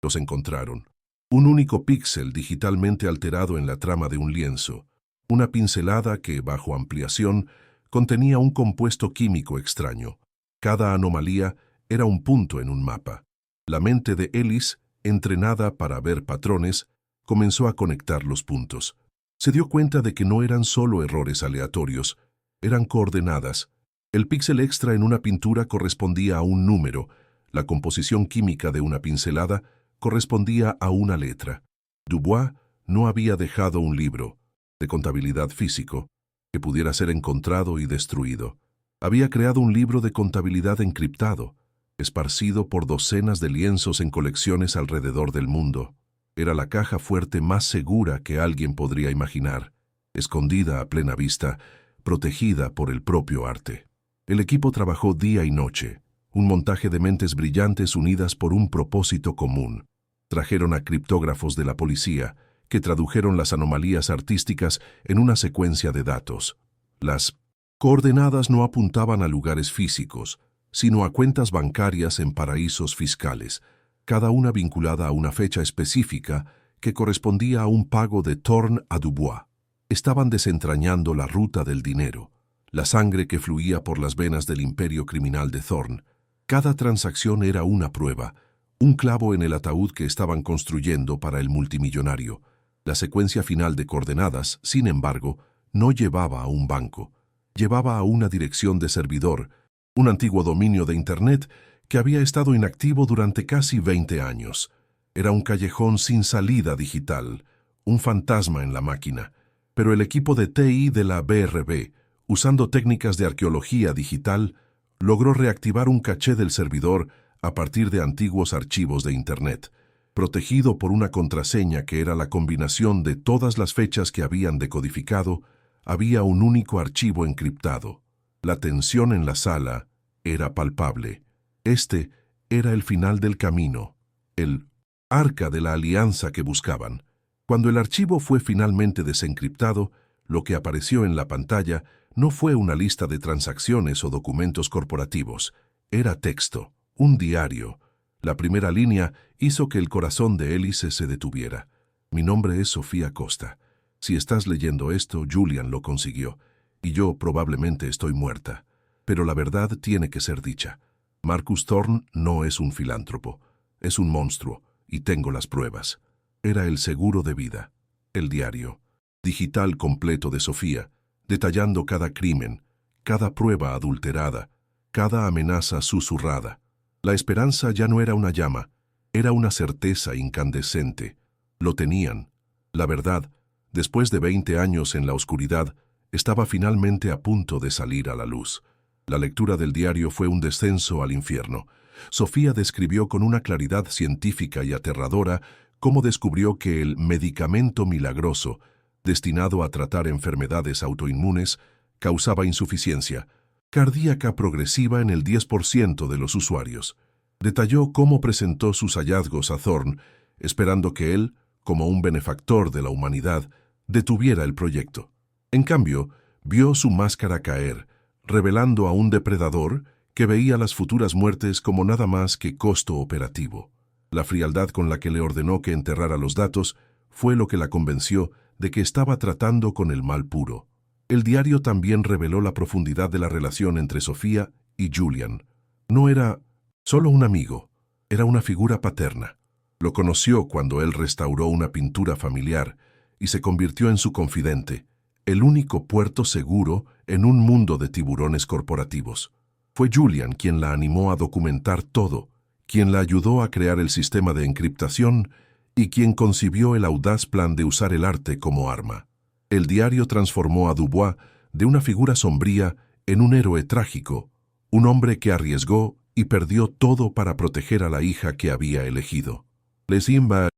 los encontraron. Un único píxel digitalmente alterado en la trama de un lienzo, una pincelada que, bajo ampliación, contenía un compuesto químico extraño. Cada anomalía era un punto en un mapa. La mente de Ellis, entrenada para ver patrones, comenzó a conectar los puntos. Se dio cuenta de que no eran solo errores aleatorios, eran coordenadas. El píxel extra en una pintura correspondía a un número, la composición química de una pincelada correspondía a una letra. Dubois no había dejado un libro de contabilidad físico que pudiera ser encontrado y destruido. Había creado un libro de contabilidad encriptado, esparcido por docenas de lienzos en colecciones alrededor del mundo. Era la caja fuerte más segura que alguien podría imaginar, escondida a plena vista, protegida por el propio arte. El equipo trabajó día y noche, un montaje de mentes brillantes unidas por un propósito común. Trajeron a criptógrafos de la policía, que tradujeron las anomalías artísticas en una secuencia de datos. Las coordenadas no apuntaban a lugares físicos, sino a cuentas bancarias en paraísos fiscales, cada una vinculada a una fecha específica que correspondía a un pago de Thorne a Dubois. Estaban desentrañando la ruta del dinero, la sangre que fluía por las venas del imperio criminal de Thorne. Cada transacción era una prueba, un clavo en el ataúd que estaban construyendo para el multimillonario. La secuencia final de coordenadas, sin embargo, no llevaba a un banco. Llevaba a una dirección de servidor, un antiguo dominio de Internet que había estado inactivo durante casi 20 años. Era un callejón sin salida digital, un fantasma en la máquina. Pero el equipo de TI de la BRB, usando técnicas de arqueología digital, logró reactivar un caché del servidor a partir de antiguos archivos de Internet, protegido por una contraseña que era la combinación de todas las fechas que habían decodificado. Había un único archivo encriptado. La tensión en la sala era palpable. Este era el final del camino, el arca de la alianza que buscaban. Cuando el archivo fue finalmente desencriptado, lo que apareció en la pantalla no fue una lista de transacciones o documentos corporativos. Era texto, un diario. La primera línea hizo que el corazón de Hélice se detuviera. Mi nombre es Sofía Costa. Si estás leyendo esto, Julian lo consiguió, y yo probablemente estoy muerta. Pero la verdad tiene que ser dicha. Marcus Thorne no es un filántropo, es un monstruo, y tengo las pruebas. Era el seguro de vida, el diario digital completo de Sofía, detallando cada crimen, cada prueba adulterada, cada amenaza susurrada. La esperanza ya no era una llama, era una certeza incandescente. Lo tenían. La verdad, después de 20 años en la oscuridad, estaba finalmente a punto de salir a la luz. La lectura del diario fue un descenso al infierno. Sofía describió con una claridad científica y aterradora cómo descubrió que el medicamento milagroso, destinado a tratar enfermedades autoinmunes, causaba insuficiencia cardíaca progresiva en el 10% de los usuarios. Detalló cómo presentó sus hallazgos a Thorne, esperando que él, como un benefactor de la humanidad, detuviera el proyecto. En cambio, vio su máscara caer, revelando a un depredador que veía las futuras muertes como nada más que costo operativo. La frialdad con la que le ordenó que enterrara los datos fue lo que la convenció de que estaba tratando con el mal puro. El diario también reveló la profundidad de la relación entre Sofía y Julian. No era solo un amigo, era una figura paterna. Lo conoció cuando él restauró una pintura familiar y se convirtió en su confidente, el único puerto seguro en un mundo de tiburones corporativos. Fue Julian quien la animó a documentar todo, quien la ayudó a crear el sistema de encriptación y quien concibió el audaz plan de usar el arte como arma. El diario transformó a Dubois de una figura sombría en un héroe trágico, un hombre que arriesgó y perdió todo para proteger a la hija que había elegido. La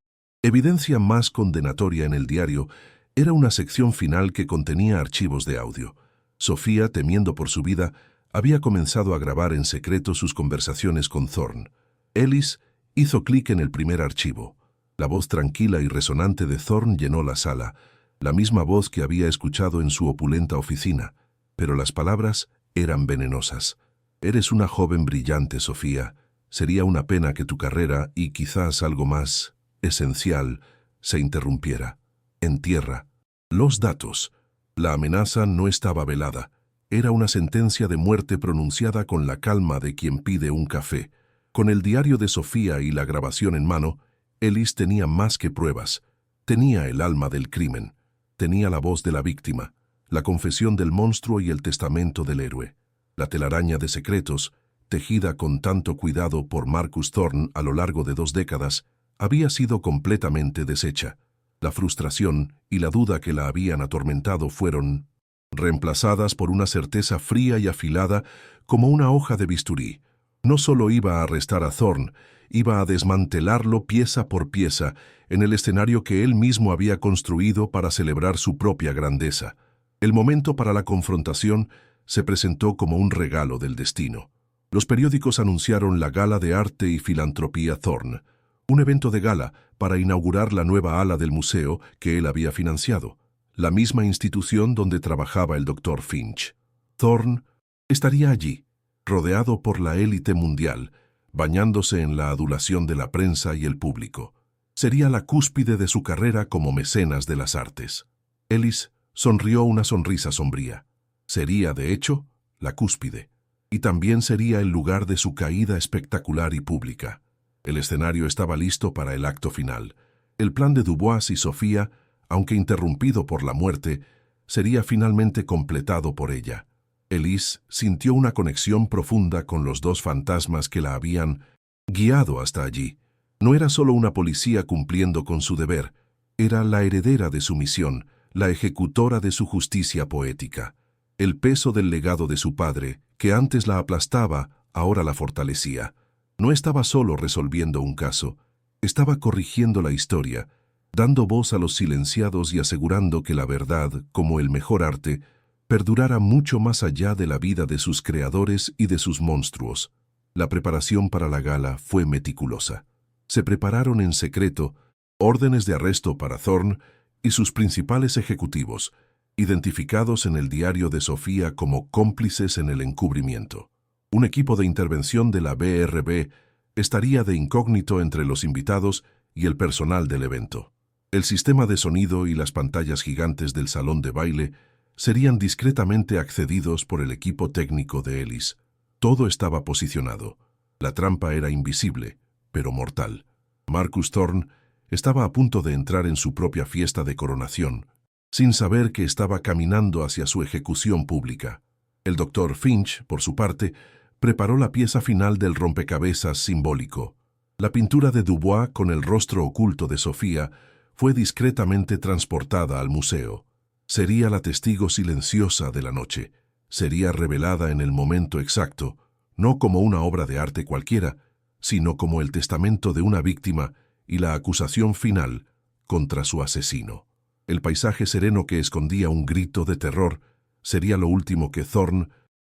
evidencia más condenatoria en el diario era una sección final que contenía archivos de audio. Sofía, temiendo por su vida, había comenzado a grabar en secreto sus conversaciones con Thorne. Ellis hizo clic en el primer archivo. La voz tranquila y resonante de Thorne llenó la sala, la misma voz que había escuchado en su opulenta oficina, pero las palabras eran venenosas. Eres una joven brillante, Sofía. Sería una pena que tu carrera y quizás algo más esencial se interrumpiera. En tierra. Los datos. La amenaza no estaba velada. Era una sentencia de muerte pronunciada con la calma de quien pide un café. Con el diario de Sofía y la grabación en mano, Ellis tenía más que pruebas. Tenía el alma del crimen. Tenía la voz de la víctima, la confesión del monstruo y el testamento del héroe. La telaraña de secretos, tejida con tanto cuidado por Marcus Thorne a lo largo de 2 décadas, había sido completamente deshecha. La frustración y la duda que la habían atormentado fueron reemplazadas por una certeza fría y afilada como una hoja de bisturí, No solo iba a arrestar a Thorne, iba a desmantelarlo pieza por pieza en el escenario que él mismo había construido para celebrar su propia grandeza. El momento para la confrontación se presentó como un regalo del destino. Los periódicos anunciaron la Gala de Arte y Filantropía Thorne, un evento de gala para inaugurar la nueva ala del museo que él había financiado, la misma institución donde trabajaba el Dr. Finch. Thorne estaría allí, rodeado por la élite mundial, bañándose en la adulación de la prensa y el público. Sería la cúspide de su carrera como mecenas de las artes. Ellis sonrió una sonrisa sombría. Sería, de hecho, la cúspide. Y también sería el lugar de su caída espectacular y pública. El escenario estaba listo para el acto final. El plan de Dubois y Sofía, aunque interrumpido por la muerte, sería finalmente completado por ella. Ellis sintió una conexión profunda con los dos fantasmas que la habían guiado hasta allí. No era solo una policía cumpliendo con su deber, era la heredera de su misión, la ejecutora de su justicia poética. El peso del legado de su padre, que antes la aplastaba, ahora la fortalecía. No estaba solo resolviendo un caso, estaba corrigiendo la historia, dando voz a los silenciados y asegurando que la verdad, como el mejor arte, perdurara mucho más allá de la vida de sus creadores y de sus monstruos. La preparación para la gala fue meticulosa. Se prepararon en secreto órdenes de arresto para Thorne y sus principales ejecutivos, identificados en el diario de Sofía como cómplices en el encubrimiento. Un equipo de intervención de la BRB estaría de incógnito entre los invitados y el personal del evento. El sistema de sonido y las pantallas gigantes del salón de baile serían discretamente accedidos por el equipo técnico de Ellis. Todo estaba posicionado. La trampa era invisible, pero mortal. Marcus Thorne estaba a punto de entrar en su propia fiesta de coronación, sin saber que estaba caminando hacia su ejecución pública. El Dr. Finch, por su parte, preparó la pieza final del rompecabezas simbólico. La pintura de Dubois con el rostro oculto de Sofía fue discretamente transportada al museo. Sería la testigo silenciosa de la noche. Sería revelada en el momento exacto, no como una obra de arte cualquiera, sino como el testamento de una víctima y la acusación final contra su asesino. El paisaje sereno que escondía un grito de terror sería lo último que Thorne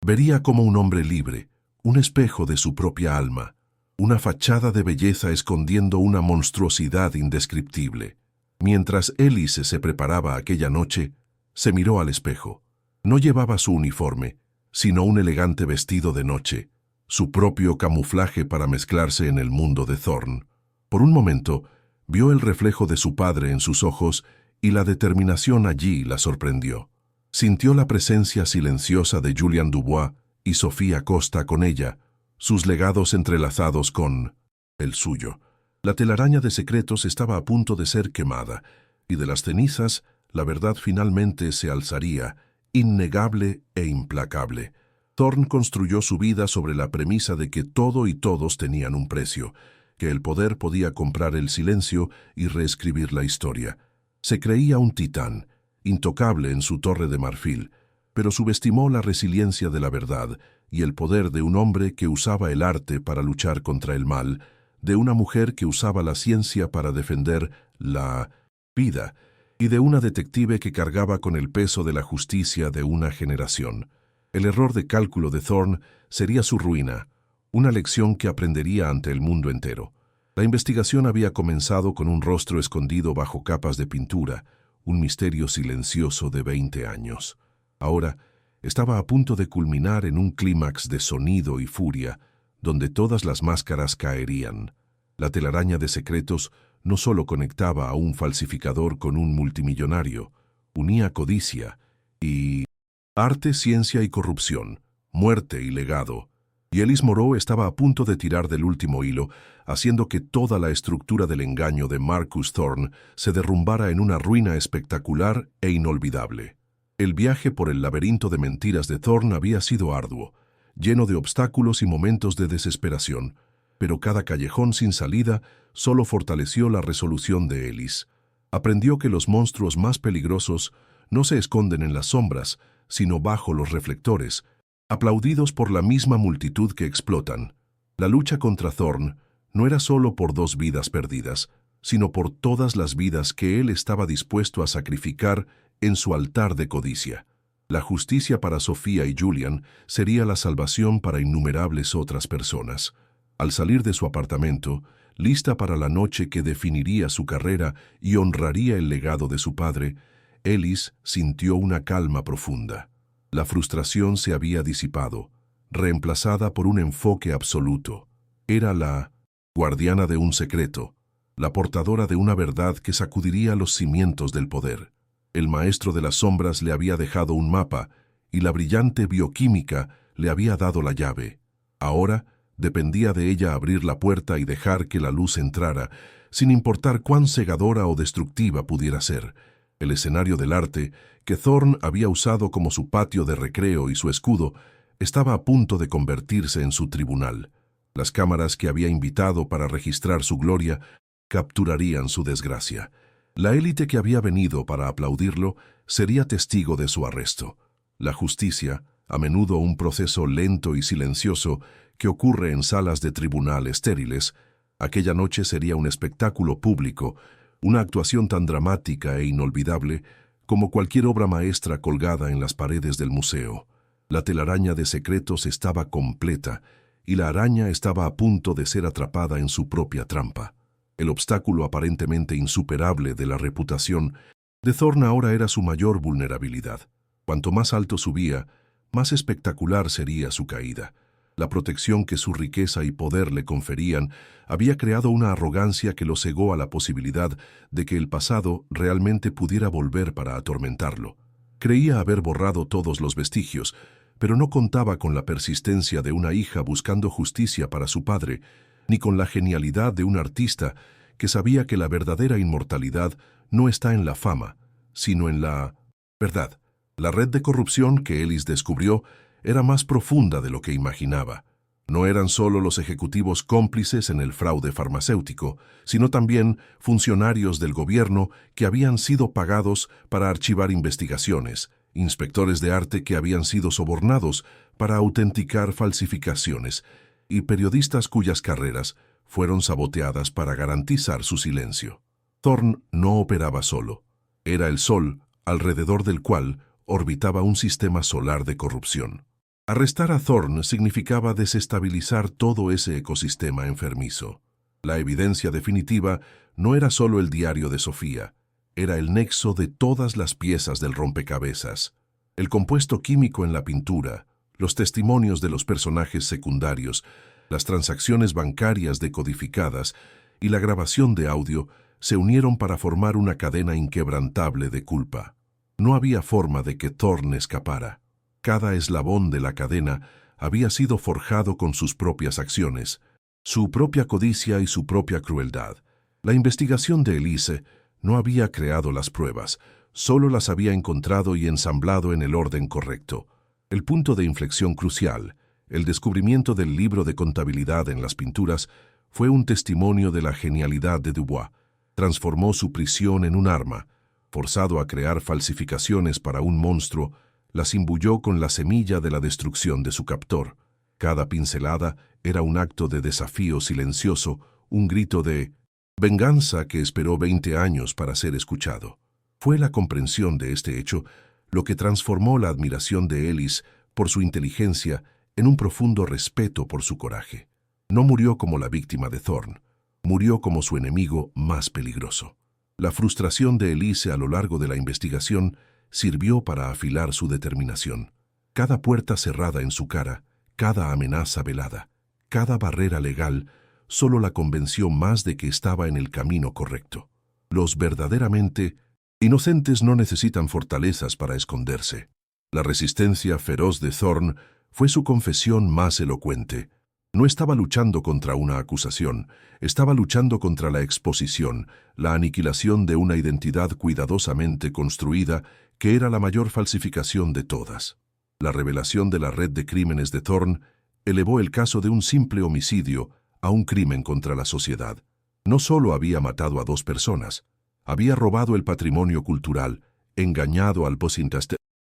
vería como un hombre libre, un espejo de su propia alma, una fachada de belleza escondiendo una monstruosidad indescriptible. Mientras Ellis se preparaba aquella noche, se miró al espejo. No llevaba su uniforme, sino un elegante vestido de noche, su propio camuflaje para mezclarse en el mundo de Thorne. Por un momento, vio el reflejo de su padre en sus ojos y la determinación allí la sorprendió. Sintió la presencia silenciosa de Julian Dubois y Sofía Costa con ella, sus legados entrelazados con el suyo. La telaraña de secretos estaba a punto de ser quemada, y de las cenizas la verdad finalmente se alzaría, innegable e implacable. Thorne construyó su vida sobre la premisa de que todo y todos tenían un precio, que el poder podía comprar el silencio y reescribir la historia. Se creía un titán, intocable en su torre de marfil, pero subestimó la resiliencia de la verdad y el poder de un hombre que usaba el arte para luchar contra el mal, de una mujer que usaba la ciencia para defender la vida, y de una detective que cargaba con el peso de la justicia de una generación. El error de cálculo de Thorne sería su ruina, una lección que aprendería ante el mundo entero. La investigación había comenzado con un rostro escondido bajo capas de pintura, un misterio silencioso de 20 años. Ahora estaba a punto de culminar en un clímax de sonido y furia, donde todas las máscaras caerían. La telaraña de secretos no solo conectaba a un falsificador con un multimillonario, unía codicia y arte, ciencia y corrupción, muerte y legado. Y Ellis Moreau estaba a punto de tirar del último hilo, haciendo que toda la estructura del engaño de Marcus Thorne se derrumbara en una ruina espectacular e inolvidable. El viaje por el laberinto de mentiras de Thorne había sido arduo, lleno de obstáculos y momentos de desesperación, pero cada callejón sin salida solo fortaleció la resolución de Ellis. Aprendió que los monstruos más peligrosos no se esconden en las sombras, sino bajo los reflectores, aplaudidos por la misma multitud que explotan. La lucha contra Thorn no era solo por 2 vidas perdidas, sino por todas las vidas que él estaba dispuesto a sacrificar en su altar de codicia. La justicia para Sofía y Julian sería la salvación para innumerables otras personas. Al salir de su apartamento, lista para la noche que definiría su carrera y honraría el legado de su padre, Ellis sintió una calma profunda. La frustración se había disipado, reemplazada por un enfoque absoluto. Era la guardiana de un secreto, la portadora de una verdad que sacudiría los cimientos del poder. El maestro de las sombras le había dejado un mapa y la brillante bioquímica le había dado la llave. Ahora dependía de ella abrir la puerta y dejar que la luz entrara, sin importar cuán cegadora o destructiva pudiera ser. El escenario del arte, que Thorn había usado como su patio de recreo y su escudo, estaba a punto de convertirse en su tribunal. Las cámaras que había invitado para registrar su gloria capturarían su desgracia. La élite que había venido para aplaudirlo sería testigo de su arresto. La justicia, a menudo un proceso lento y silencioso que ocurre en salas de tribunal estériles, aquella noche sería un espectáculo público, una actuación tan dramática e inolvidable como cualquier obra maestra colgada en las paredes del museo. La telaraña de secretos estaba completa y la araña estaba a punto de ser atrapada en su propia trampa. El obstáculo aparentemente insuperable de la reputación de Thorn ahora era su mayor vulnerabilidad. Cuanto más alto subía, más espectacular sería su caída. La protección que su riqueza y poder le conferían había creado una arrogancia que lo cegó a la posibilidad de que el pasado realmente pudiera volver para atormentarlo. Creía haber borrado todos los vestigios, pero no contaba con la persistencia de una hija buscando justicia para su padre, ni con la genialidad de un artista que sabía que la verdadera inmortalidad no está en la fama, sino en la verdad. La red de corrupción que Ellis descubrió era más profunda de lo que imaginaba. No eran solo los ejecutivos cómplices en el fraude farmacéutico, sino también funcionarios del gobierno que habían sido pagados para archivar investigaciones, inspectores de arte que habían sido sobornados para autenticar falsificaciones, y periodistas cuyas carreras fueron saboteadas para garantizar su silencio. Thorn no operaba solo. Era el sol alrededor del cual orbitaba un sistema solar de corrupción. Arrestar a Thorn significaba desestabilizar todo ese ecosistema enfermizo. La evidencia definitiva no era solo el diario de Sofía, era el nexo de todas las piezas del rompecabezas. El compuesto químico en la pintura, los testimonios de los personajes secundarios, las transacciones bancarias decodificadas y la grabación de audio se unieron para formar una cadena inquebrantable de culpa. No había forma de que Thorn escapara. Cada eslabón de la cadena había sido forjado con sus propias acciones, su propia codicia y su propia crueldad. La investigación de Elise no había creado las pruebas, solo las había encontrado y ensamblado en el orden correcto. El punto de inflexión crucial, el descubrimiento del libro de contabilidad en las pinturas, fue un testimonio de la genialidad de Dubois. Transformó su prisión en un arma. Forzado a crear falsificaciones para un monstruo, las imbuyó con la semilla de la destrucción de su captor. Cada pincelada era un acto de desafío silencioso, un grito de venganza que esperó 20 años para ser escuchado. Fue la comprensión de este hecho lo que transformó la admiración de Ellis por su inteligencia en un profundo respeto por su coraje. No murió como la víctima de Thorn, murió como su enemigo más peligroso. La frustración de Elise a lo largo de la investigación sirvió para afilar su determinación. Cada puerta cerrada en su cara, cada amenaza velada, cada barrera legal, solo la convenció más de que estaba en el camino correcto. Los verdaderamente inocentes no necesitan fortalezas para esconderse. La resistencia feroz de Thorn fue su confesión más elocuente. No estaba luchando contra una acusación, estaba luchando contra la exposición, la aniquilación de una identidad cuidadosamente construida que era la mayor falsificación de todas. La revelación de la red de crímenes de Thorn elevó el caso de un simple homicidio a un crimen contra la sociedad. No solo había matado a 2 personas, había robado el patrimonio cultural, engañado al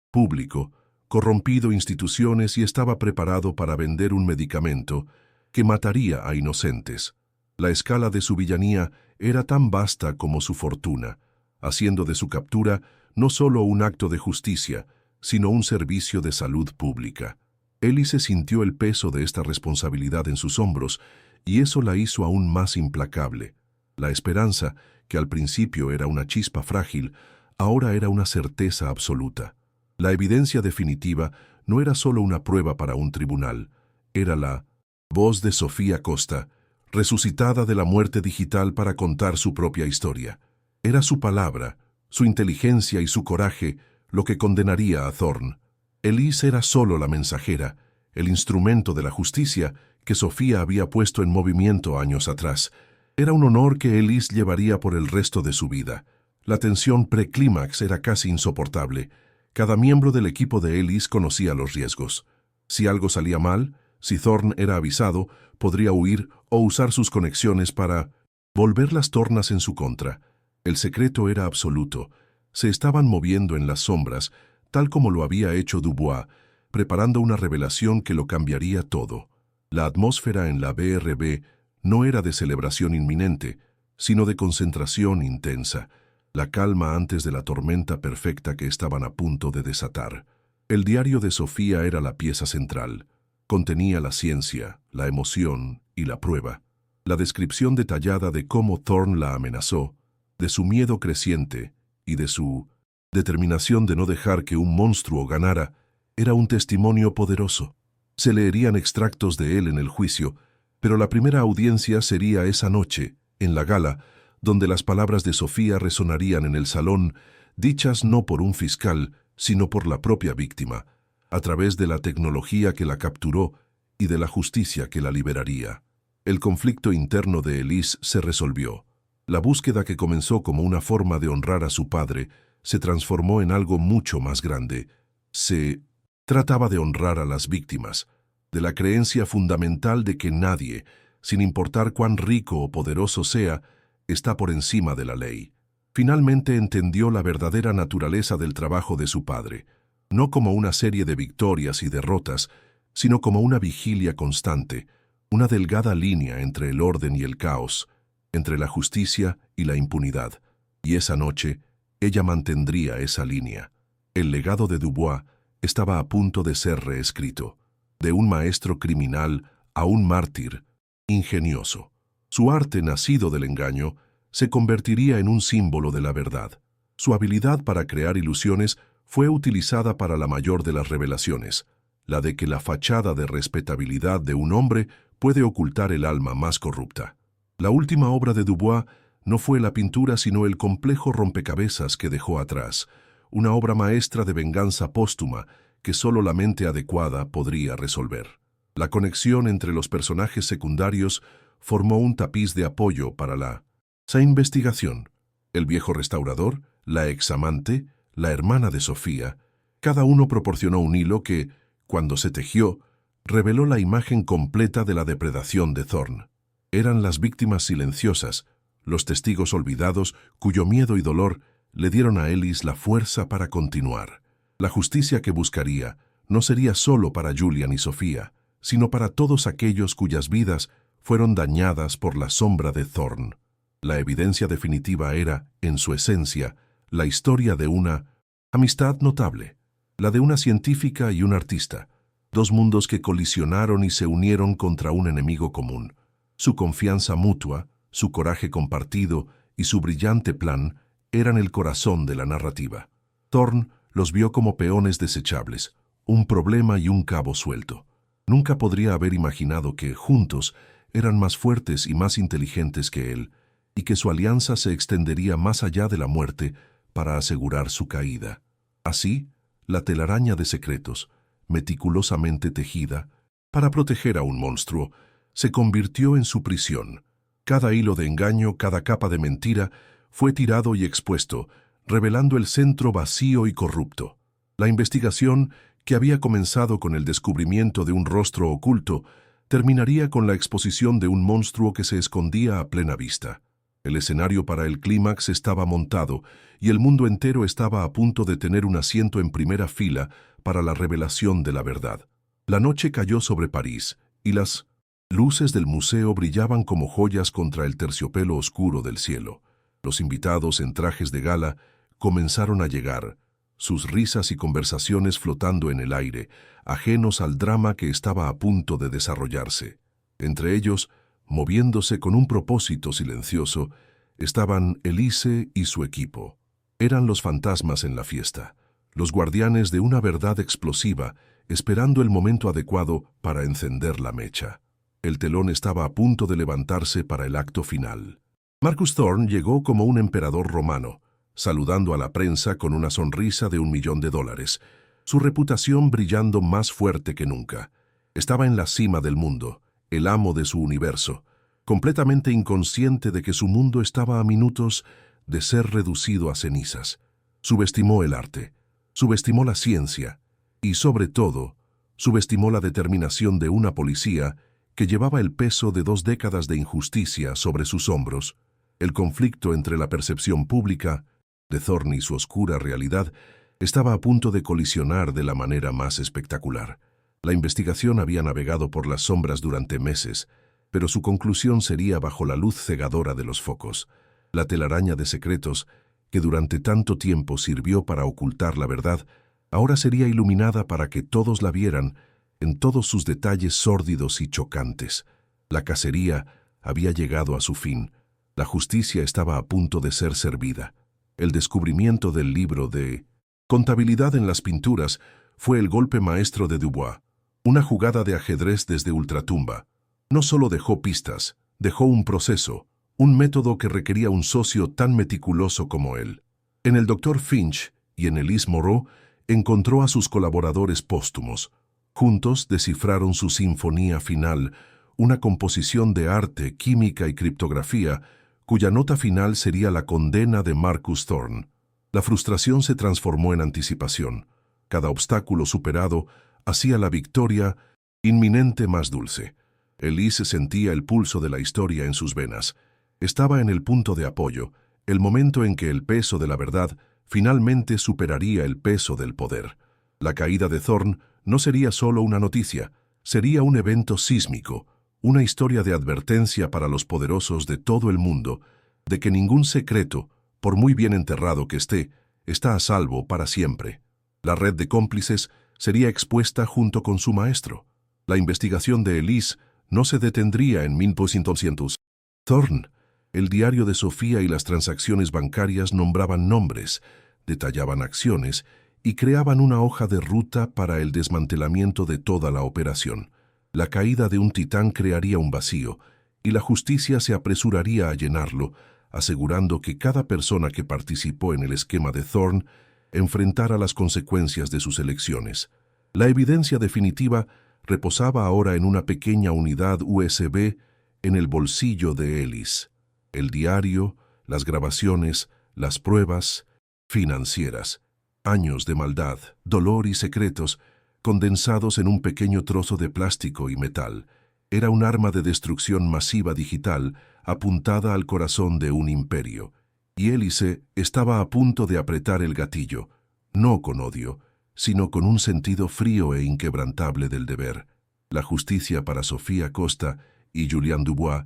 público, corrompido instituciones y estaba preparado para vender un medicamento que mataría a inocentes. La escala de su villanía era tan vasta como su fortuna, haciendo de su captura no solo un acto de justicia, sino un servicio de salud pública. Hélice sintió el peso de esta responsabilidad en sus hombros, y eso la hizo aún más implacable. La esperanza, que al principio era una chispa frágil, ahora era una certeza absoluta. La evidencia definitiva no era solo una prueba para un tribunal, era la voz de Sofía Costa, resucitada de la muerte digital para contar su propia historia. Era su palabra, su inteligencia y su coraje lo que condenaría a Thorne. Elise era solo la mensajera, el instrumento de la justicia que Sofía había puesto en movimiento años atrás. Era un honor que Elise llevaría por el resto de su vida. La tensión preclímax era casi insoportable. Cada miembro del equipo de Elise conocía los riesgos. Si algo salía mal, si Thorne era avisado, podría huir o usar sus conexiones para volver las tornas en su contra. El secreto era absoluto. Se estaban moviendo en las sombras, tal como lo había hecho Dubois, preparando una revelación que lo cambiaría todo. La atmósfera en la BRB no era de celebración inminente, sino de concentración intensa, la calma antes de la tormenta perfecta que estaban a punto de desatar. El diario de Sofía era la pieza central. Contenía la ciencia, la emoción y la prueba. La descripción detallada de cómo Thorne la amenazó, de su miedo creciente y de su determinación de no dejar que un monstruo ganara, era un testimonio poderoso. Se leerían extractos de él en el juicio, pero la primera audiencia sería esa noche, en la gala, donde las palabras de Sofía resonarían en el salón, dichas no por un fiscal, sino por la propia víctima, a través de la tecnología que la capturó y de la justicia que la liberaría. El conflicto interno de Elise se resolvió. La búsqueda que comenzó como una forma de honrar a su padre se transformó en algo mucho más grande. Se trataba de honrar a las víctimas, de la creencia fundamental de que nadie, sin importar cuán rico o poderoso sea, está por encima de la ley. Finalmente entendió la verdadera naturaleza del trabajo de su padre, no como una serie de victorias y derrotas, sino como una vigilia constante, una delgada línea entre el orden y el caos, entre la justicia y la impunidad. Y esa noche, ella mantendría esa línea. El legado de Dubois estaba a punto de ser reescrito, de un maestro criminal a un mártir ingenioso. Su arte, nacido del engaño, se convertiría en un símbolo de la verdad. Su habilidad para crear ilusiones fue utilizada para la mayor de las revelaciones, la de que la fachada de respetabilidad de un hombre puede ocultar el alma más corrupta. La última obra de Dubois no fue la pintura sino el complejo rompecabezas que dejó atrás, una obra maestra de venganza póstuma que solo la mente adecuada podría resolver. La conexión entre los personajes secundarios formó un tapiz de apoyo para esa investigación. El viejo restaurador, la examante, la hermana de Sofía, cada uno proporcionó un hilo que, cuando se tejió, reveló la imagen completa de la depredación de Thorne. Eran las víctimas silenciosas, los testigos olvidados cuyo miedo y dolor le dieron a Elise la fuerza para continuar. La justicia que buscaría no sería solo para Julian y Sofía, sino para todos aquellos cuyas vidas fueron dañadas por la sombra de Thorne. La evidencia definitiva era, en su esencia, la historia de una amistad notable, la de una científica y un artista, dos mundos que colisionaron y se unieron contra un enemigo común. Su confianza mutua, su coraje compartido y su brillante plan eran el corazón de la narrativa. Thorne los vio como peones desechables, un problema y un cabo suelto. Nunca podría haber imaginado que, juntos, eran más fuertes y más inteligentes que él, y que su alianza se extendería más allá de la muerte para asegurar su caída. Así, la telaraña de secretos, meticulosamente tejida, para proteger a un monstruo, se convirtió en su prisión. Cada hilo de engaño, cada capa de mentira, fue tirado y expuesto, revelando el centro vacío y corrupto. La investigación, que había comenzado con el descubrimiento de un rostro oculto, terminaría con la exposición de un monstruo que se escondía a plena vista. El escenario para el clímax estaba montado y el mundo entero estaba a punto de tener un asiento en primera fila para la revelación de la verdad. La noche cayó sobre París y las Luces del museo brillaban como joyas contra el terciopelo oscuro del cielo. Los invitados en trajes de gala comenzaron a llegar, sus risas y conversaciones flotando en el aire, ajenos al drama que estaba a punto de desarrollarse. Entre ellos, moviéndose con un propósito silencioso, estaban Elise y su equipo. Eran los fantasmas en la fiesta, los guardianes de una verdad explosiva, esperando el momento adecuado para encender la mecha. El telón estaba a punto de levantarse para el acto final. Marcus Thorne llegó como un emperador romano, saludando a la prensa con una sonrisa de $1.000.000, su reputación brillando más fuerte que nunca. Estaba en la cima del mundo, el amo de su universo, completamente inconsciente de que su mundo estaba a minutos de ser reducido a cenizas. Subestimó el arte, subestimó la ciencia y, sobre todo, subestimó la determinación de una policía que llevaba el peso de 2 décadas de injusticia sobre sus hombros. El conflicto entre la percepción pública de Thorne y su oscura realidad estaba a punto de colisionar de la manera más espectacular. La investigación había navegado por las sombras durante meses, pero su conclusión sería bajo la luz cegadora de los focos. La telaraña de secretos, que durante tanto tiempo sirvió para ocultar la verdad, ahora sería iluminada para que todos la vieran en todos sus detalles sórdidos y chocantes. La cacería había llegado a su fin. La justicia estaba a punto de ser servida. El descubrimiento del libro de contabilidad en las pinturas fue el golpe maestro de Dubois. Una jugada de ajedrez desde ultratumba. No solo dejó pistas, dejó un proceso, un método que requería un socio tan meticuloso como él. En el Dr. Finch y en Elise Moreau encontró a sus colaboradores póstumos. Juntos descifraron su sinfonía final, una composición de arte, química y criptografía, cuya nota final sería la condena de Marcus Thorne. La frustración se transformó en anticipación. Cada obstáculo superado hacía la victoria inminente más dulce. Elise sentía el pulso de la historia en sus venas. Estaba en el punto de apoyo, el momento en que el peso de la verdad finalmente superaría el peso del poder. La caída de Thorne no sería solo una noticia, sería un evento sísmico, una historia de advertencia para los poderosos de todo el mundo, de que ningún secreto, por muy bien enterrado que esté, está a salvo para siempre. La red de cómplices sería expuesta junto con su maestro. La investigación de Elise no se detendría en 1200. Thorne, el diario de Sofía y las transacciones bancarias nombraban nombres, detallaban acciones y creaban una hoja de ruta para el desmantelamiento de toda la operación. La caída de un titán crearía un vacío, y la justicia se apresuraría a llenarlo, asegurando que cada persona que participó en el esquema de Thorne enfrentara las consecuencias de sus elecciones. La evidencia definitiva reposaba ahora en una pequeña unidad USB en el bolsillo de Elise. El diario, las grabaciones, las pruebas financieras. Años de maldad, dolor y secretos, condensados en un pequeño trozo de plástico y metal. Era un arma de destrucción masiva digital apuntada al corazón de un imperio. Y Elise estaba a punto de apretar el gatillo, no con odio, sino con un sentido frío e inquebrantable del deber. La justicia para Sofía Costa y Julian Dubois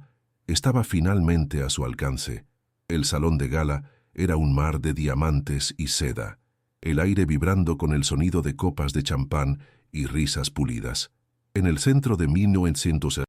estaba finalmente a su alcance. El salón de gala era un mar de diamantes y seda, el aire vibrando con el sonido de copas de champán y risas pulidas. En el centro de 1900,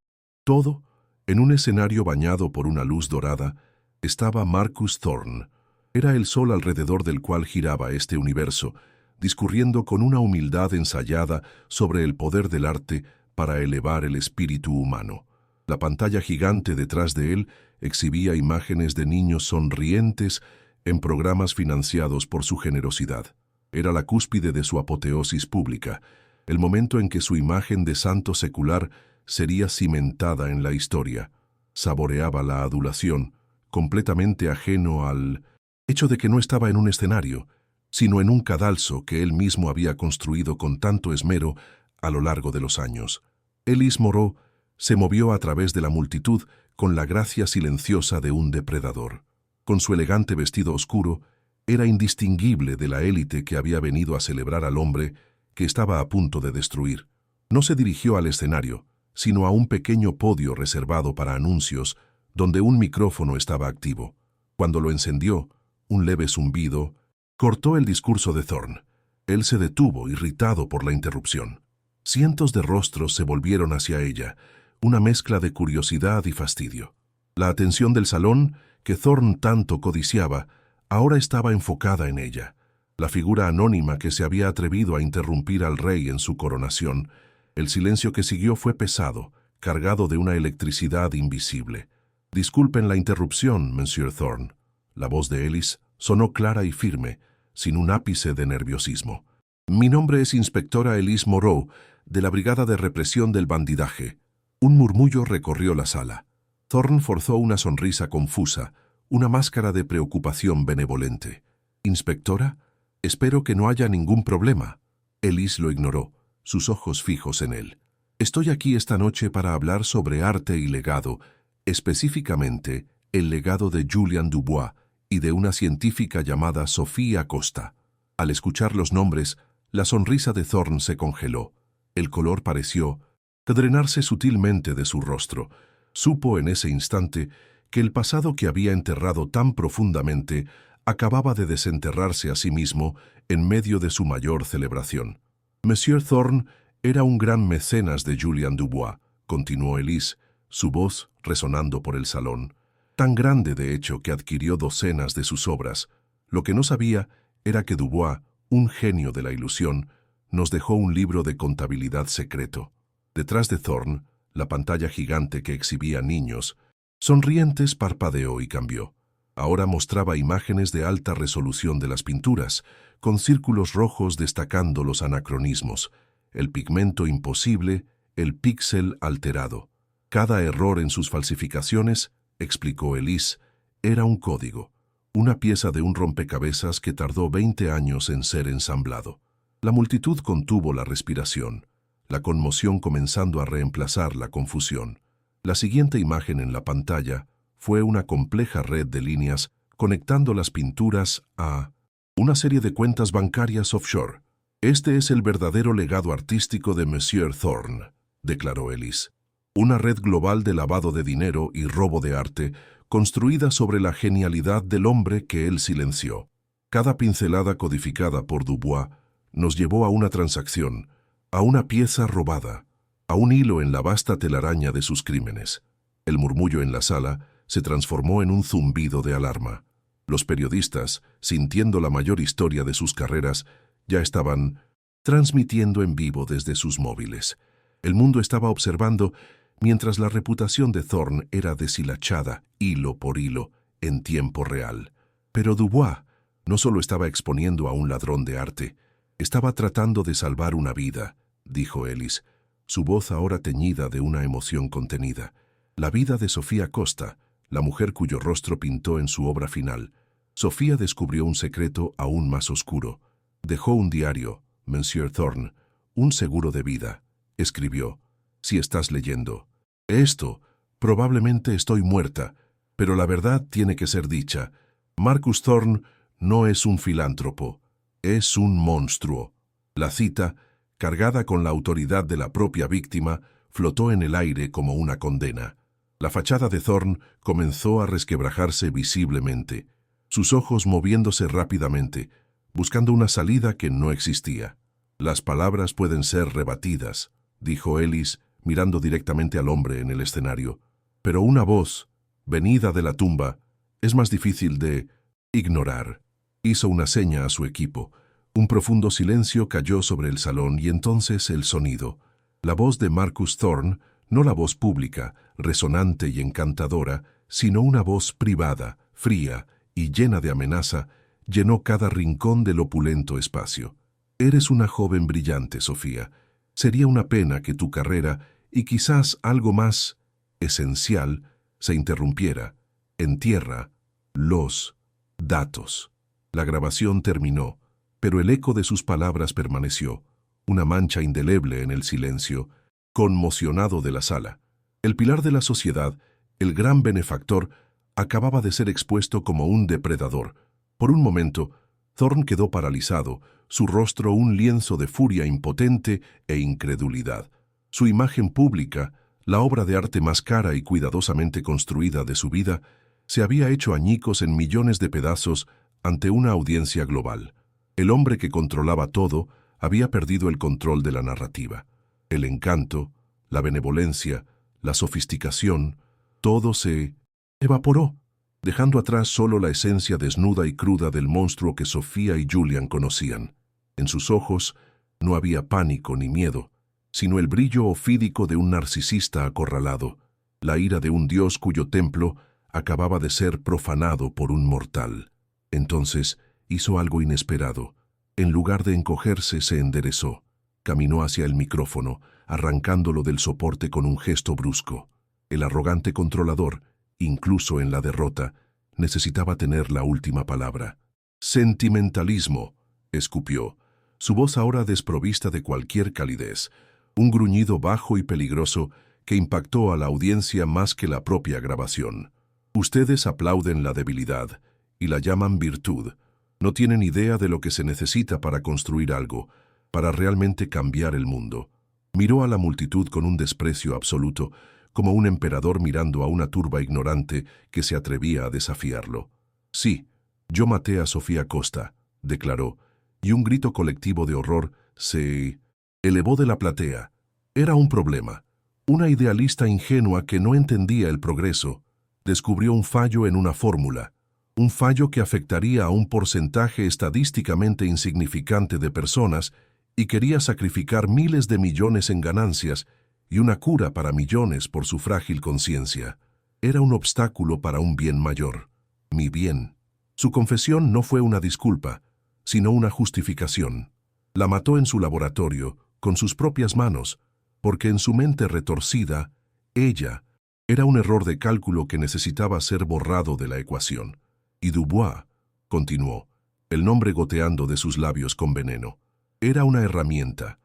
todo, en un escenario bañado por una luz dorada, estaba Marcus Thorne. Era el sol alrededor del cual giraba este universo, discurriendo con una humildad ensayada sobre el poder del arte para elevar el espíritu humano. La pantalla gigante detrás de él exhibía imágenes de niños sonrientes en programas financiados por su generosidad. Era la cúspide de su apoteosis pública, el momento en que su imagen de santo secular sería cimentada en la historia. Saboreaba la adulación, completamente ajeno al hecho de que no estaba en un escenario, sino en un cadalso que él mismo había construido con tanto esmero a lo largo de los años. Elise Moreau se movió a través de la multitud con la gracia silenciosa de un depredador. Con su elegante vestido oscuro, era indistinguible de la élite que había venido a celebrar al hombre que estaba a punto de destruir. No se dirigió al escenario, sino a un pequeño podio reservado para anuncios, donde un micrófono estaba activo. Cuando lo encendió, un leve zumbido cortó el discurso de Thorne. Él se detuvo, irritado por la interrupción. Cientos de rostros se volvieron hacia ella, una mezcla de curiosidad y fastidio. La atención del salón, que Thorne tanto codiciaba, ahora estaba enfocada en ella. La figura anónima que se había atrevido a interrumpir al rey en su coronación. El silencio que siguió fue pesado, cargado de una electricidad invisible. «Disculpen la interrupción, Monsieur Thorne». La voz de Ellis sonó clara y firme, sin un ápice de nerviosismo. «Mi nombre es Inspectora Elise Moreau, de la Brigada de Represión del Bandidaje». Un murmullo recorrió la sala. Thorne forzó una sonrisa confusa, una máscara de preocupación benevolente. «¿Inspectora? Espero que no haya ningún problema». Elise lo ignoró, sus ojos fijos en él. «Estoy aquí esta noche para hablar sobre arte y legado, específicamente el legado de Julian Dubois y de una científica llamada Sofía Costa». Al escuchar los nombres, la sonrisa de Thorne se congeló. El color pareció drenarse sutilmente de su rostro. Supo en ese instante que el pasado que había enterrado tan profundamente acababa de desenterrarse a sí mismo en medio de su mayor celebración. Monsieur Thorne era un gran mecenas de Julian Dubois, continuó Elise, su voz resonando por el salón. Tan grande, de hecho, que adquirió docenas de sus obras. Lo que no sabía era que Dubois, un genio de la ilusión, nos dejó un libro de contabilidad secreto. Detrás de Thorne, la pantalla gigante que exhibía niños, sonrientes, parpadeó y cambió. Ahora mostraba imágenes de alta resolución de las pinturas, con círculos rojos destacando los anacronismos, el pigmento imposible, el píxel alterado. Cada error en sus falsificaciones, explicó Elise, era un código, una pieza de un rompecabezas que tardó 20 años en ser ensamblado. La multitud contuvo la respiración, la conmoción comenzando a reemplazar la confusión. La siguiente imagen en la pantalla fue una compleja red de líneas conectando las pinturas a una serie de cuentas bancarias offshore. «Este es el verdadero legado artístico de Monsieur Thorne», declaró Elise. «Una red global de lavado de dinero y robo de arte construida sobre la genialidad del hombre que él silenció. Cada pincelada codificada por Dubois nos llevó a una transacción, a una pieza robada, a un hilo en la vasta telaraña de sus crímenes». El murmullo en la sala se transformó en un zumbido de alarma. Los periodistas, sintiendo la mayor historia de sus carreras, ya estaban transmitiendo en vivo desde sus móviles. El mundo estaba observando mientras la reputación de Thorne era deshilachada, hilo por hilo, en tiempo real. Pero Dubois no solo estaba exponiendo a un ladrón de arte, estaba tratando de salvar una vida, dijo Elise, su voz ahora teñida de una emoción contenida. La vida de Sofía Costa, la mujer cuyo rostro pintó en su obra final. Sofía descubrió un secreto aún más oscuro. Dejó un diario, Monsieur Thorne, un seguro de vida. Escribió: «Si estás leyendo esto, probablemente estoy muerta, pero la verdad tiene que ser dicha. Marcus Thorne no es un filántropo, es un monstruo». La cita, cargada con la autoridad de la propia víctima, flotó en el aire como una condena. La fachada de Thorne comenzó a resquebrajarse visiblemente, sus ojos moviéndose rápidamente, buscando una salida que no existía. «Las palabras pueden ser rebatidas», dijo Elise, mirando directamente al hombre en el escenario. «Pero una voz, venida de la tumba, es más difícil de ignorar». Hizo una seña a su equipo. Un profundo silencio cayó sobre el salón y entonces el sonido. La voz de Marcus Thorne, no la voz pública, resonante y encantadora, sino una voz privada, fría y llena de amenaza, llenó cada rincón del opulento espacio. «Eres una joven brillante, Sofía. Sería una pena que tu carrera, y quizás algo más esencial, se interrumpiera. Entierra los datos». La grabación terminó, pero el eco de sus palabras permaneció, una mancha indeleble en el silencio, conmocionado de la sala. El pilar de la sociedad, el gran benefactor, acababa de ser expuesto como un depredador. Por un momento, Thorne quedó paralizado, su rostro un lienzo de furia impotente e incredulidad. Su imagen pública, La obra de arte más cara y cuidadosamente construida de su vida se había hecho añicos en millones de pedazos ante una audiencia global. El hombre que controlaba todo había perdido el control de la narrativa. El encanto, la benevolencia, la sofisticación, todo se evaporó, dejando atrás solo la esencia desnuda y cruda del monstruo que Sofía y Julian conocían. En sus ojos no había pánico ni miedo, sino el brillo ofídico de un narcisista acorralado, la ira de un dios cuyo templo acababa de ser profanado por un mortal. Entonces hizo algo inesperado. En lugar de encogerse, se enderezó. Caminó hacia el micrófono, arrancándolo del soporte con un gesto brusco. El arrogante controlador, incluso en la derrota, necesitaba tener la última palabra. «Sentimentalismo», escupió, su voz ahora desprovista de cualquier calidez, un gruñido bajo y peligroso que impactó a la audiencia más que la propia grabación. Ustedes aplauden la debilidad y la llaman virtud. No tienen idea de lo que se necesita para construir algo, para realmente cambiar el mundo. Miró a la multitud con un desprecio absoluto, como un emperador mirando a una turba ignorante que se atrevía a desafiarlo. «Sí, yo maté a Sofía Costa», declaró, y un grito colectivo de horror se elevó de la platea. Era un problema. Una idealista ingenua que no entendía el progreso descubrió un fallo en una fórmula, un fallo que afectaría a un porcentaje estadísticamente insignificante de personas y quería sacrificar miles de millones en ganancias y una cura para millones por su frágil conciencia. Era un obstáculo para un bien mayor, mi bien. Su confesión no fue una disculpa, sino una justificación. La mató en su laboratorio, con sus propias manos, porque en su mente retorcida, ella era un error de cálculo que necesitaba ser borrado de la ecuación. Y Dubois, continuó, el nombre goteando de sus labios con veneno, era una herramienta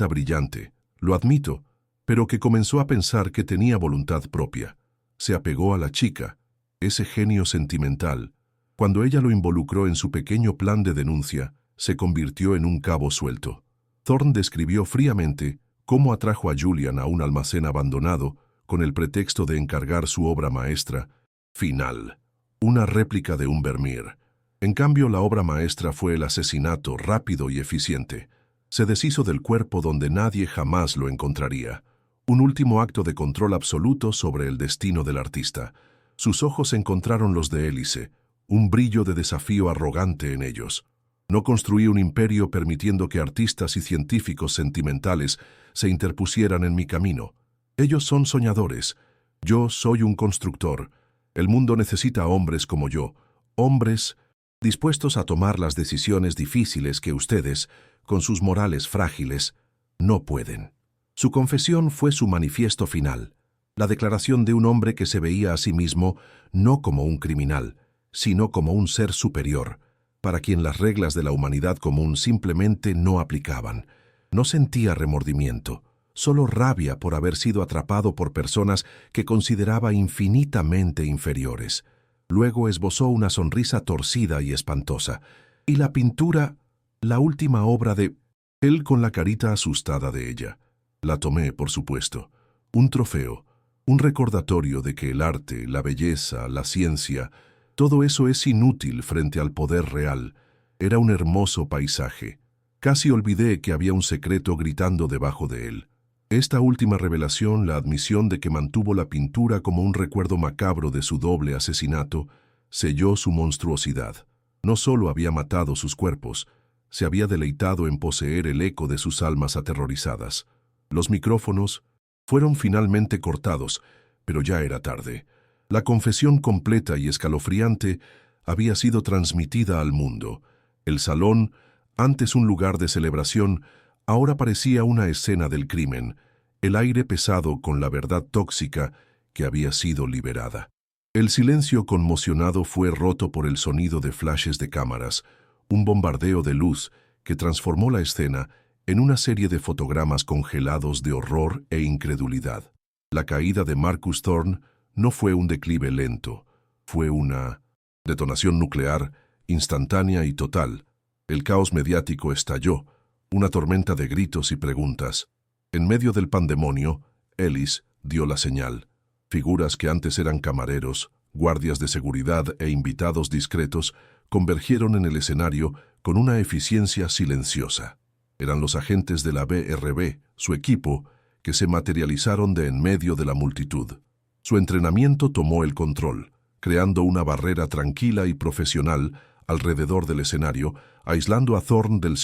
brillante, lo admito, pero que comenzó a pensar que tenía voluntad propia. Se apegó a la chica, ese genio sentimental. Cuando ella lo involucró en su pequeño plan de denuncia, se convirtió en un cabo suelto. Thorne describió fríamente cómo atrajo a Julian a un almacén abandonado con el pretexto de encargar su obra maestra, final, una réplica de un Vermeer. En cambio, la obra maestra fue el asesinato rápido y eficiente. Se deshizo del cuerpo donde nadie jamás lo encontraría. Un último acto de control absoluto sobre el destino del artista. Sus ojos encontraron los de Hélice, un brillo de desafío arrogante en ellos. No construí un imperio permitiendo que artistas y científicos sentimentales se interpusieran en mi camino. Ellos son soñadores. Yo soy un constructor. El mundo necesita hombres como yo, hombres dispuestos a tomar las decisiones difíciles que ustedes, con sus morales frágiles, no pueden. Su confesión fue su manifiesto final, la declaración de un hombre que se veía a sí mismo no como un criminal, sino como un ser superior, para quien las reglas de la humanidad común simplemente no aplicaban. No sentía remordimiento, solo rabia por haber sido atrapado por personas que consideraba infinitamente inferiores. Luego esbozó una sonrisa torcida y espantosa. Y la pintura, la última obra de él con la carita asustada de ella. La tomé, por supuesto. Un trofeo, un recordatorio de que el arte, la belleza, la ciencia, todo eso es inútil frente al poder real. Era un hermoso paisaje. Casi olvidé que había un secreto gritando debajo de él. Esta última revelación, la admisión de que mantuvo la pintura como un recuerdo macabro de su doble asesinato, selló su monstruosidad. No solo había matado sus cuerpos, se había deleitado en poseer el eco de sus almas aterrorizadas. Los micrófonos fueron finalmente cortados, pero ya era tarde. La confesión completa y escalofriante había sido transmitida al mundo. El salón, antes un lugar de celebración, ahora parecía una escena del crimen, el aire pesado con la verdad tóxica que había sido liberada. El silencio conmocionado fue roto por el sonido de flashes de cámaras, un bombardeo de luz que transformó la escena en una serie de fotogramas congelados de horror e incredulidad. La caída de Marcus Thorne no fue un declive lento, fue una detonación nuclear instantánea y total. El caos mediático estalló, una tormenta de gritos y preguntas. En medio del pandemonio, Ellis dio la señal. Figuras que antes eran camareros, guardias de seguridad e invitados discretos convergieron en el escenario con una eficiencia silenciosa. Eran los agentes de la BRB, su equipo, que se materializaron de en medio de la multitud. Su entrenamiento tomó el control, creando una barrera tranquila y profesional alrededor del escenario, aislando a Thorne del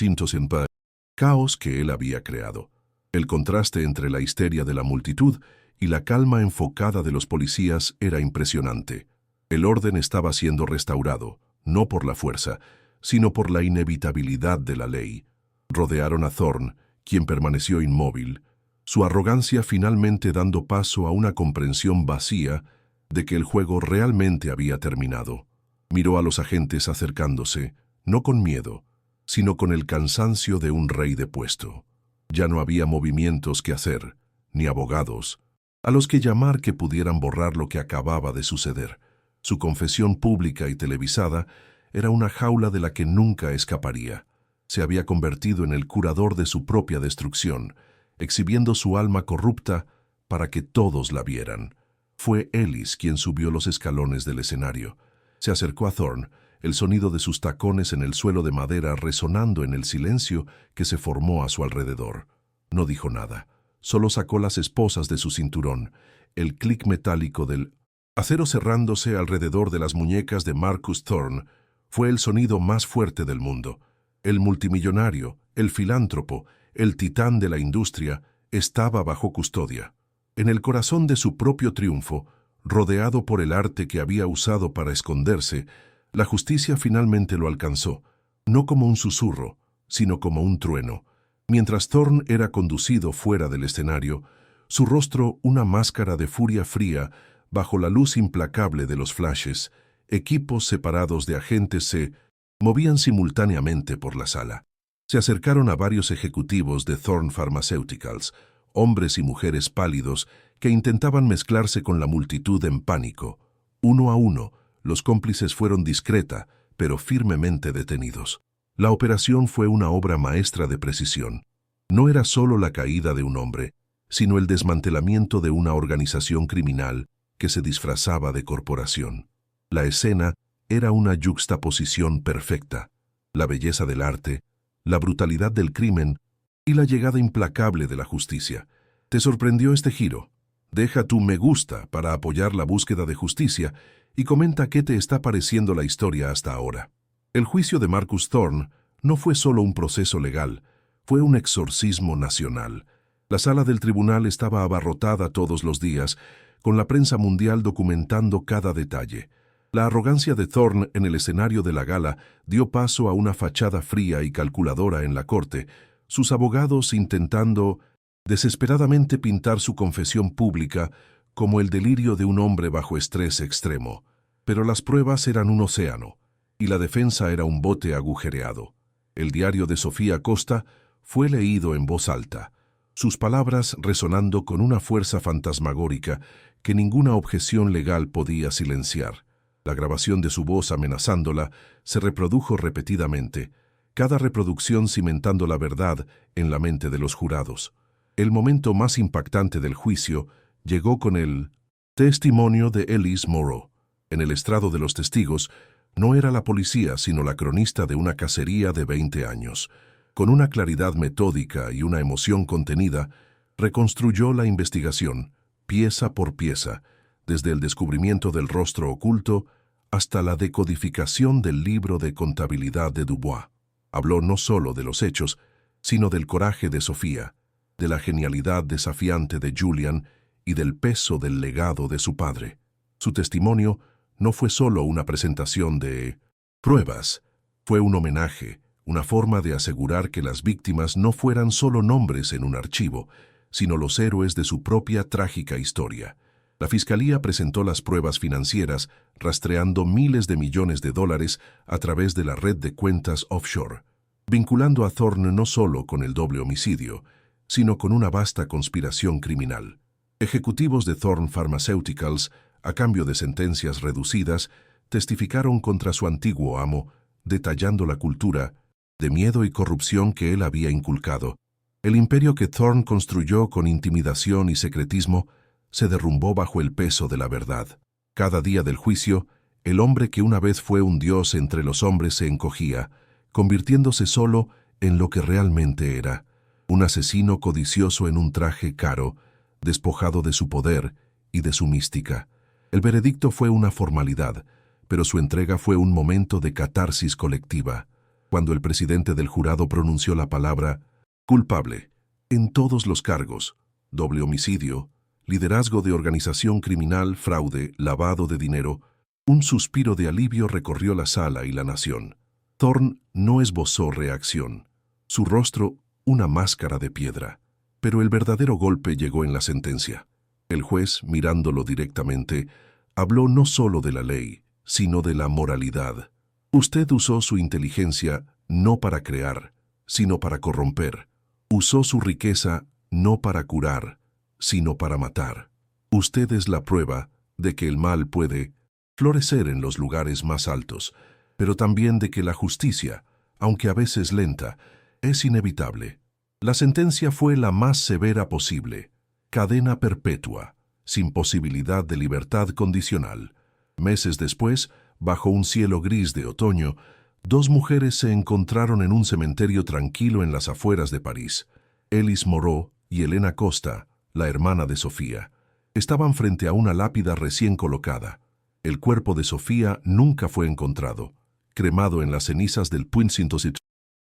caos que él había creado. El contraste entre la histeria de la multitud y la calma enfocada de los policías era impresionante. El orden estaba siendo restaurado, no por la fuerza, sino por la inevitabilidad de la ley. Rodearon a Thorne, quien permaneció inmóvil, su arrogancia finalmente dando paso a una comprensión vacía de que el juego realmente había terminado. Miró a los agentes acercándose, no con miedo, sino con el cansancio de un rey depuesto. Ya no había movimientos que hacer, ni abogados, a los que llamar que pudieran borrar lo que acababa de suceder. Su confesión pública y televisada era una jaula de la que nunca escaparía. Se había convertido en el curador de su propia destrucción, exhibiendo su alma corrupta para que todos la vieran. Fue Ellis quien subió los escalones del escenario. Se acercó a Thorne, el sonido de sus tacones en el suelo de madera resonando en el silencio que se formó a su alrededor. No dijo nada, solo sacó las esposas de su cinturón, el clic metálico del acero cerrándose alrededor de las muñecas de Marcus Thorne fue el sonido más fuerte del mundo. El multimillonario, el filántropo, el titán de la industria, estaba bajo custodia. En el corazón de su propio triunfo, rodeado por el arte que había usado para esconderse, la justicia finalmente lo alcanzó, no como un susurro, sino como un trueno. Mientras Thorne era conducido fuera del escenario, su rostro una máscara de furia fría bajo la luz implacable de los flashes, equipos separados de agentes se movían simultáneamente por la sala. Se acercaron a varios ejecutivos de Thorne Pharmaceuticals, hombres y mujeres pálidos que intentaban mezclarse con la multitud en pánico. Uno a uno, los cómplices fueron discreta, pero firmemente detenidos. La operación fue una obra maestra de precisión. No era solo la caída de un hombre, sino el desmantelamiento de una organización criminal que se disfrazaba de corporación. La escena era una yuxtaposición perfecta. La belleza del arte, la brutalidad del crimen y la llegada implacable de la justicia. ¿Te sorprendió este giro? Deja tu me gusta para apoyar la búsqueda de justicia y comenta qué te está pareciendo la historia hasta ahora. El juicio de Marcus Thorne no fue solo un proceso legal, fue un exorcismo nacional. La sala del tribunal estaba abarrotada todos los días, con la prensa mundial documentando cada detalle. La arrogancia de Thorne en el escenario de la gala dio paso a una fachada fría y calculadora en la corte, sus abogados intentando desesperadamente pintar su confesión pública como el delirio de un hombre bajo estrés extremo. Pero las pruebas eran un océano, y la defensa era un bote agujereado. El diario de Sofía Costa fue leído en voz alta, sus palabras resonando con una fuerza fantasmagórica que ninguna objeción legal podía silenciar. La grabación de su voz amenazándola se reprodujo repetidamente, cada reproducción cimentando la verdad en la mente de los jurados. El momento más impactante del juicio llegó con el testimonio de Ellis Morrow. En el estrado de los testigos no era la policía, sino la cronista de una cacería de 20 años. Con una claridad metódica y una emoción contenida, reconstruyó la investigación, pieza por pieza, desde el descubrimiento del rostro oculto hasta la decodificación del libro de contabilidad de Dubois. Habló no solo de los hechos, sino del coraje de Sofía, de la genialidad desafiante de Julian y del peso del legado de su padre. Su testimonio no fue solo una presentación de pruebas, fue un homenaje, una forma de asegurar que las víctimas no fueran solo nombres en un archivo, sino los héroes de su propia trágica historia. La Fiscalía presentó las pruebas financieras, rastreando miles de millones de dólares a través de la red de cuentas offshore, vinculando a Thorne no solo con el doble homicidio, sino con una vasta conspiración criminal. Ejecutivos de Thorne Pharmaceuticals, a cambio de sentencias reducidas, testificaron contra su antiguo amo, detallando la cultura de miedo y corrupción que él había inculcado, El imperio que Thorne construyó con intimidación y secretismo se derrumbó bajo el peso de la verdad. Cada día del juicio, el hombre que una vez fue un dios entre los hombres se encogía, convirtiéndose solo en lo que realmente era, un asesino codicioso en un traje caro, despojado de su poder y de su mística. El veredicto fue una formalidad, pero su entrega fue un momento de catarsis colectiva, cuando el presidente del jurado pronunció la palabra culpable en todos los cargos: doble homicidio, liderazgo de organización criminal, fraude, lavado de dinero. Un suspiro de alivio recorrió la sala y la nación. Thorne no esbozó reacción. Su rostro, una máscara de piedra. Pero el verdadero golpe llegó en la sentencia. El juez, mirándolo directamente, habló no solo de la ley, sino de la moralidad. Usted usó su inteligencia no para crear, sino para corromper. Usó su riqueza no para curar, sino para matar. Usted es la prueba de que el mal puede florecer en los lugares más altos, pero también de que la justicia, aunque a veces lenta, es inevitable. La sentencia fue la más severa posible: cadena perpetua, sin posibilidad de libertad condicional. Meses después, bajo un cielo gris de otoño, dos mujeres se encontraron en un cementerio tranquilo en las afueras de París. Elise Moreau y Helena Costa, la hermana de Sofía, estaban frente a una lápida recién colocada. El cuerpo de Sofía nunca fue encontrado, cremado en las cenizas del Puy-Saint-Osypre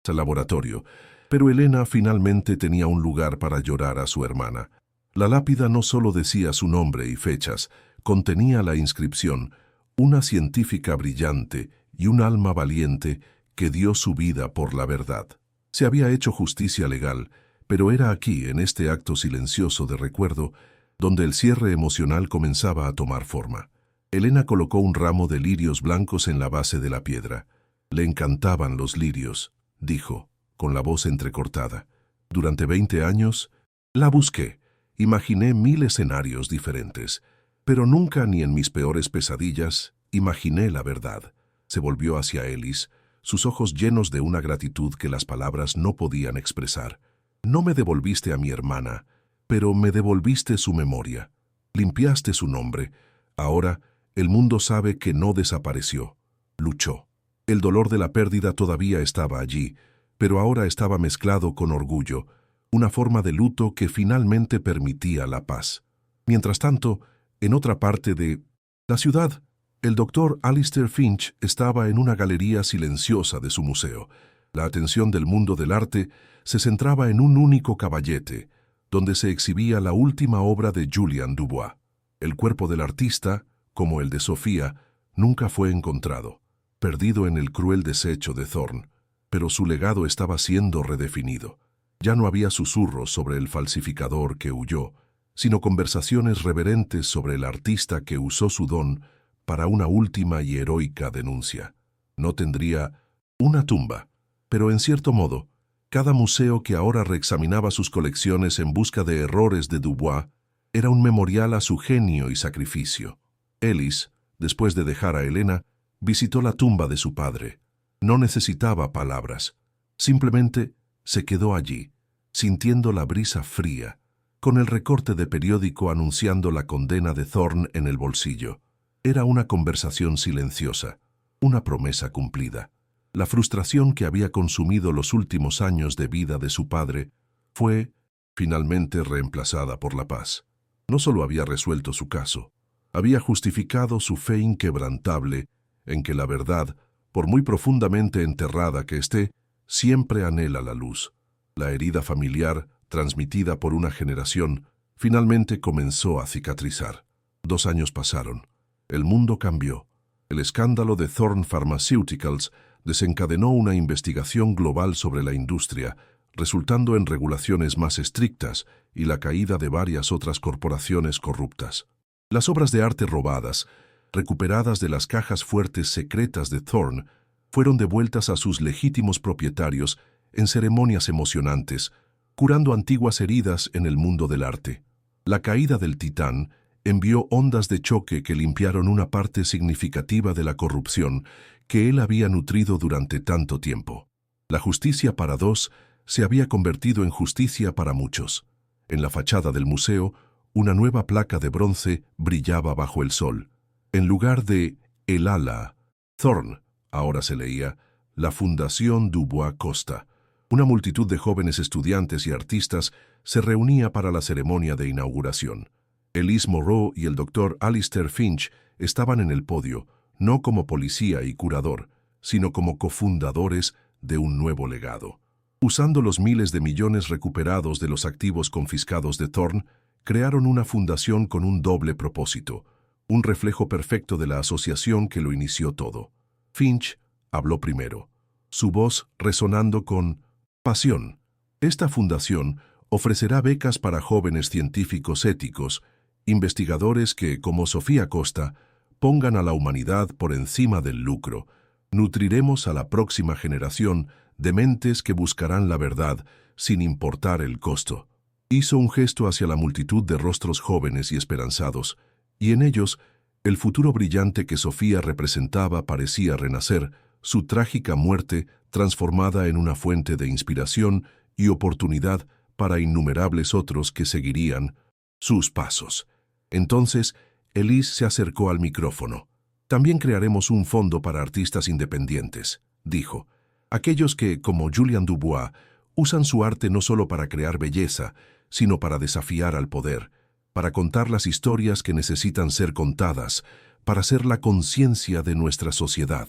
laboratorio, pero Helena finalmente tenía un lugar para llorar a su hermana. La lápida no solo decía su nombre y fechas, contenía la inscripción: una científica brillante y un alma valiente que dio su vida por la verdad. Se había hecho justicia legal, pero era aquí, en este acto silencioso de recuerdo, donde el cierre emocional comenzaba a tomar forma. Helena colocó un ramo de lirios blancos en la base de la piedra. Le encantaban los lirios, dijo, con la voz entrecortada. Durante 20 años, la busqué. Imaginé 1000 escenarios diferentes, pero nunca, ni en mis peores pesadillas, imaginé la verdad. Se volvió hacia Elise, sus ojos llenos de una gratitud que las palabras no podían expresar. No me devolviste a mi hermana, pero me devolviste su memoria. Limpiaste su nombre. Ahora, el mundo sabe que no desapareció. Luchó. El dolor de la pérdida todavía estaba allí, pero ahora estaba mezclado con orgullo, una forma de luto que finalmente permitía la paz. Mientras tanto, en otra parte de la ciudad, el doctor Alistair Finch estaba en una galería silenciosa de su museo. La atención del mundo del arte se centraba en un único caballete, donde se exhibía la última obra de Julian Dubois. El cuerpo del artista, como el de Sofía, nunca fue encontrado, perdido en el cruel desecho de Thorne, pero su legado estaba siendo redefinido. Ya no había susurros sobre el falsificador que huyó, sino conversaciones reverentes sobre el artista que usó su don para una última y heroica denuncia. No tendría una tumba, pero en cierto modo, cada museo que ahora reexaminaba sus colecciones en busca de errores de Dubois era un memorial a su genio y sacrificio. Elise, después de dejar a Helena, visitó la tumba de su padre. No necesitaba palabras. Simplemente se quedó allí, sintiendo la brisa fría, con el recorte de periódico anunciando la condena de Thorne en el bolsillo. Era una conversación silenciosa, una promesa cumplida. La frustración que había consumido los últimos años de vida de su padre fue finalmente reemplazada por la paz. No solo había resuelto su caso, había justificado su fe inquebrantable en que la verdad, por muy profundamente enterrada que esté, siempre anhela la luz. La herida familiar, transmitida por una generación, finalmente comenzó a cicatrizar. 2 años pasaron. El mundo cambió. El escándalo de Thorne Pharmaceuticals desencadenó una investigación global sobre la industria, resultando en regulaciones más estrictas y la caída de varias otras corporaciones corruptas. Las obras de arte robadas, recuperadas de las cajas fuertes secretas de Thorne, fueron devueltas a sus legítimos propietarios en ceremonias emocionantes, curando antiguas heridas en el mundo del arte. La caída del Titán envió ondas de choque que limpiaron una parte significativa de la corrupción que él había nutrido durante tanto tiempo. La justicia para dos se había convertido en justicia para muchos. En la fachada del museo, una nueva placa de bronce brillaba bajo el sol. En lugar de El ala Thorne, ahora se leía la Fundación Dubois Costa. Una multitud de jóvenes estudiantes y artistas se reunía para la ceremonia de inauguración. Elise Moreau y el Dr. Alistair Finch estaban en el podio, no como policía y curador, sino como cofundadores de un nuevo legado. Usando los miles de millones recuperados de los activos confiscados de Thorne, crearon una fundación con un doble propósito, un reflejo perfecto de la asociación que lo inició todo. Finch habló primero, su voz resonando con pasión. Esta fundación ofrecerá becas para jóvenes científicos éticos, investigadores que, como Sofía Costa, pongan a la humanidad por encima del lucro. Nutriremos a la próxima generación de mentes que buscarán la verdad sin importar el costo. Hizo un gesto hacia la multitud de rostros jóvenes y esperanzados, y en ellos el futuro brillante que Sofía representaba parecía renacer, su trágica muerte transformada en una fuente de inspiración y oportunidad para innumerables otros que seguirían sus pasos. Entonces, Elise se acercó al micrófono. También crearemos un fondo para artistas independientes, dijo. Aquellos que, como Julian Dubois, usan su arte no solo para crear belleza, sino para desafiar al poder, para contar las historias que necesitan ser contadas, para ser la conciencia de nuestra sociedad.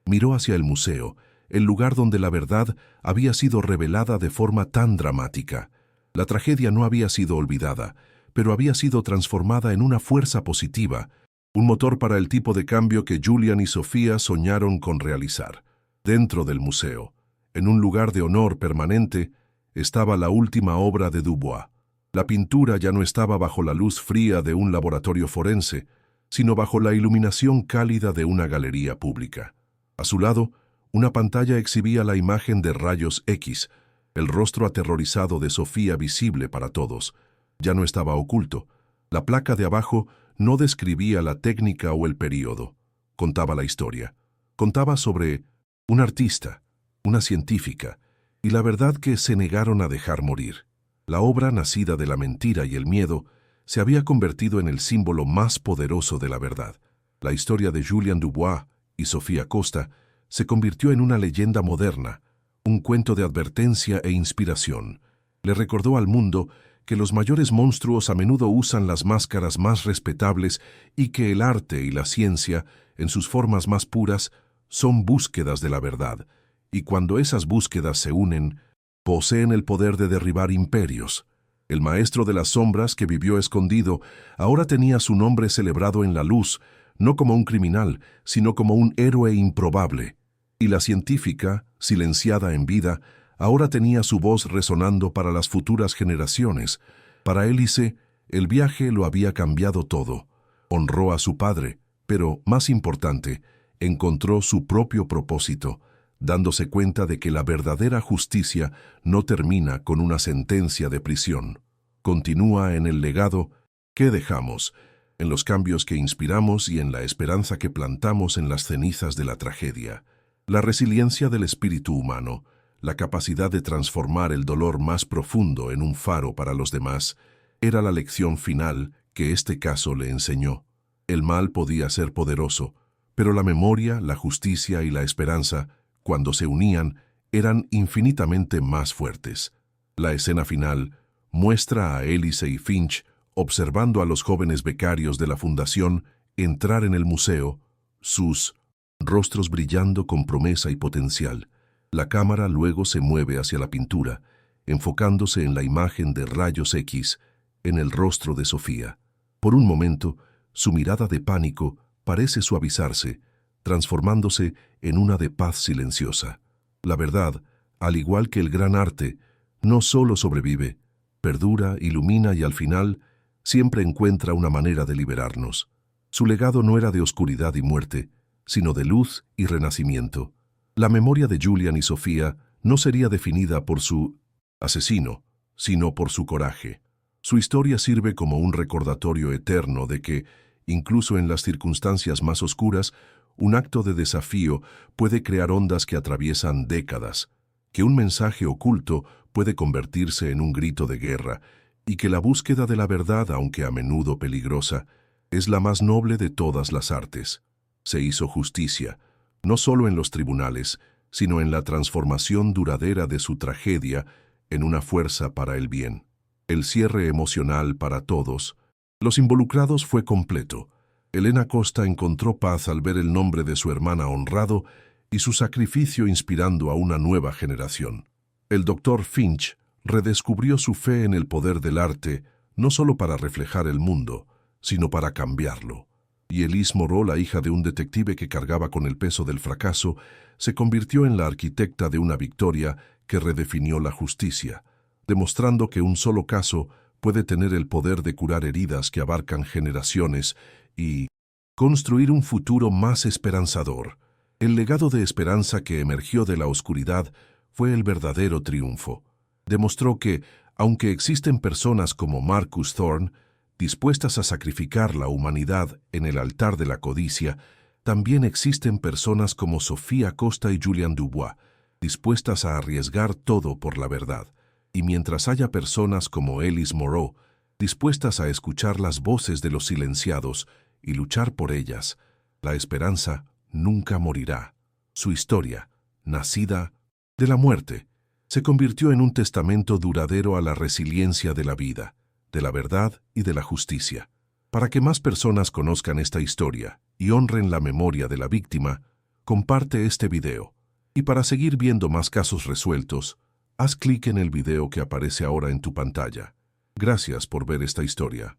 Miró hacia el museo, el lugar donde la verdad había sido revelada de forma tan dramática. La tragedia no había sido olvidada, pero había sido transformada en una fuerza positiva, un motor para el tipo de cambio que Julian y Sofía soñaron con realizar. Dentro del museo, en un lugar de honor permanente, estaba la última obra de Dubois. La pintura ya no estaba bajo la luz fría de un laboratorio forense, sino bajo la iluminación cálida de una galería pública. A su lado, una pantalla exhibía la imagen de rayos X, el rostro aterrorizado de Sofía visible para todos. Ya no estaba oculto. La placa de abajo no describía la técnica o el período. Contaba la historia. Contaba sobre un artista, una científica, y la verdad que se negaron a dejar morir. La obra, nacida de la mentira y el miedo, se había convertido en el símbolo más poderoso de la verdad. La historia de Julian Dubois y Sofía Costa se convirtió en una leyenda moderna, un cuento de advertencia e inspiración. Le recordó al mundo que los mayores monstruos a menudo usan las máscaras más respetables y que el arte y la ciencia, en sus formas más puras, son búsquedas de la verdad, y cuando esas búsquedas se unen, poseen el poder de derribar imperios. El maestro de las sombras que vivió escondido ahora tenía su nombre celebrado en la luz, no como un criminal, sino como un héroe improbable. Y la científica, silenciada en vida, ahora tenía su voz resonando para las futuras generaciones. Para Élise, el viaje lo había cambiado todo. Honró a su padre, pero, más importante, encontró su propio propósito, dándose cuenta de que la verdadera justicia no termina con una sentencia de prisión. Continúa en el legado que dejamos, en los cambios que inspiramos y en la esperanza que plantamos en las cenizas de la tragedia. La resiliencia del espíritu humano, la capacidad de transformar el dolor más profundo en un faro para los demás, era la lección final que este caso le enseñó. El mal podía ser poderoso, pero la memoria, la justicia y la esperanza, cuando se unían, eran infinitamente más fuertes. La escena final muestra a Élise y Finch observando a los jóvenes becarios de la fundación entrar en el museo, sus rostros brillando con promesa y potencial. La cámara luego se mueve hacia la pintura, enfocándose en la imagen de rayos X en el rostro de Sofía. Por un momento, su mirada de pánico parece suavizarse, transformándose en una de paz silenciosa. La verdad, al igual que el gran arte, no solo sobrevive, perdura, ilumina y al final siempre encuentra una manera de liberarnos. Su legado no era de oscuridad y muerte, sino de luz y renacimiento. La memoria de Julian y Sofía no sería definida por su asesino, sino por su coraje. Su historia sirve como un recordatorio eterno de que, incluso en las circunstancias más oscuras, un acto de desafío puede crear ondas que atraviesan décadas. que un mensaje oculto puede convertirse en un grito de guerra y que la búsqueda de la verdad, aunque a menudo peligrosa, es la más noble de todas las artes. Se hizo justicia, no solo en los tribunales, sino en la transformación duradera de su tragedia en una fuerza para el bien. El cierre emocional para todos, los involucrados fue completo. Helena Costa encontró paz al ver el nombre de su hermana honrado y su sacrificio inspirando a una nueva generación. El Dr. Finch redescubrió su fe en el poder del arte, no solo para reflejar el mundo, sino para cambiarlo. Y Elise Moreau, la hija de un detective que cargaba con el peso del fracaso, se convirtió en la arquitecta de una victoria que redefinió la justicia, demostrando que un solo caso puede tener el poder de curar heridas que abarcan generaciones y construir un futuro más esperanzador. El legado de esperanza que emergió de la oscuridad fue el verdadero triunfo. Demostró que, aunque existen personas como Marcus Thorne, dispuestas a sacrificar la humanidad en el altar de la codicia, también existen personas como Sofía Costa y Julian Dubois, dispuestas a arriesgar todo por la verdad. Y mientras haya personas como Elise Moreau, dispuestas a escuchar las voces de los silenciados y luchar por ellas, la esperanza nunca morirá. Su historia, nacida de la muerte, se convirtió en un testamento duradero a la resiliencia de la vida, de la verdad y de la justicia. Para que más personas conozcan esta historia y honren la memoria de la víctima, comparte este video. Y para seguir viendo más casos resueltos, haz clic en el video que aparece ahora en tu pantalla. Gracias por ver esta historia.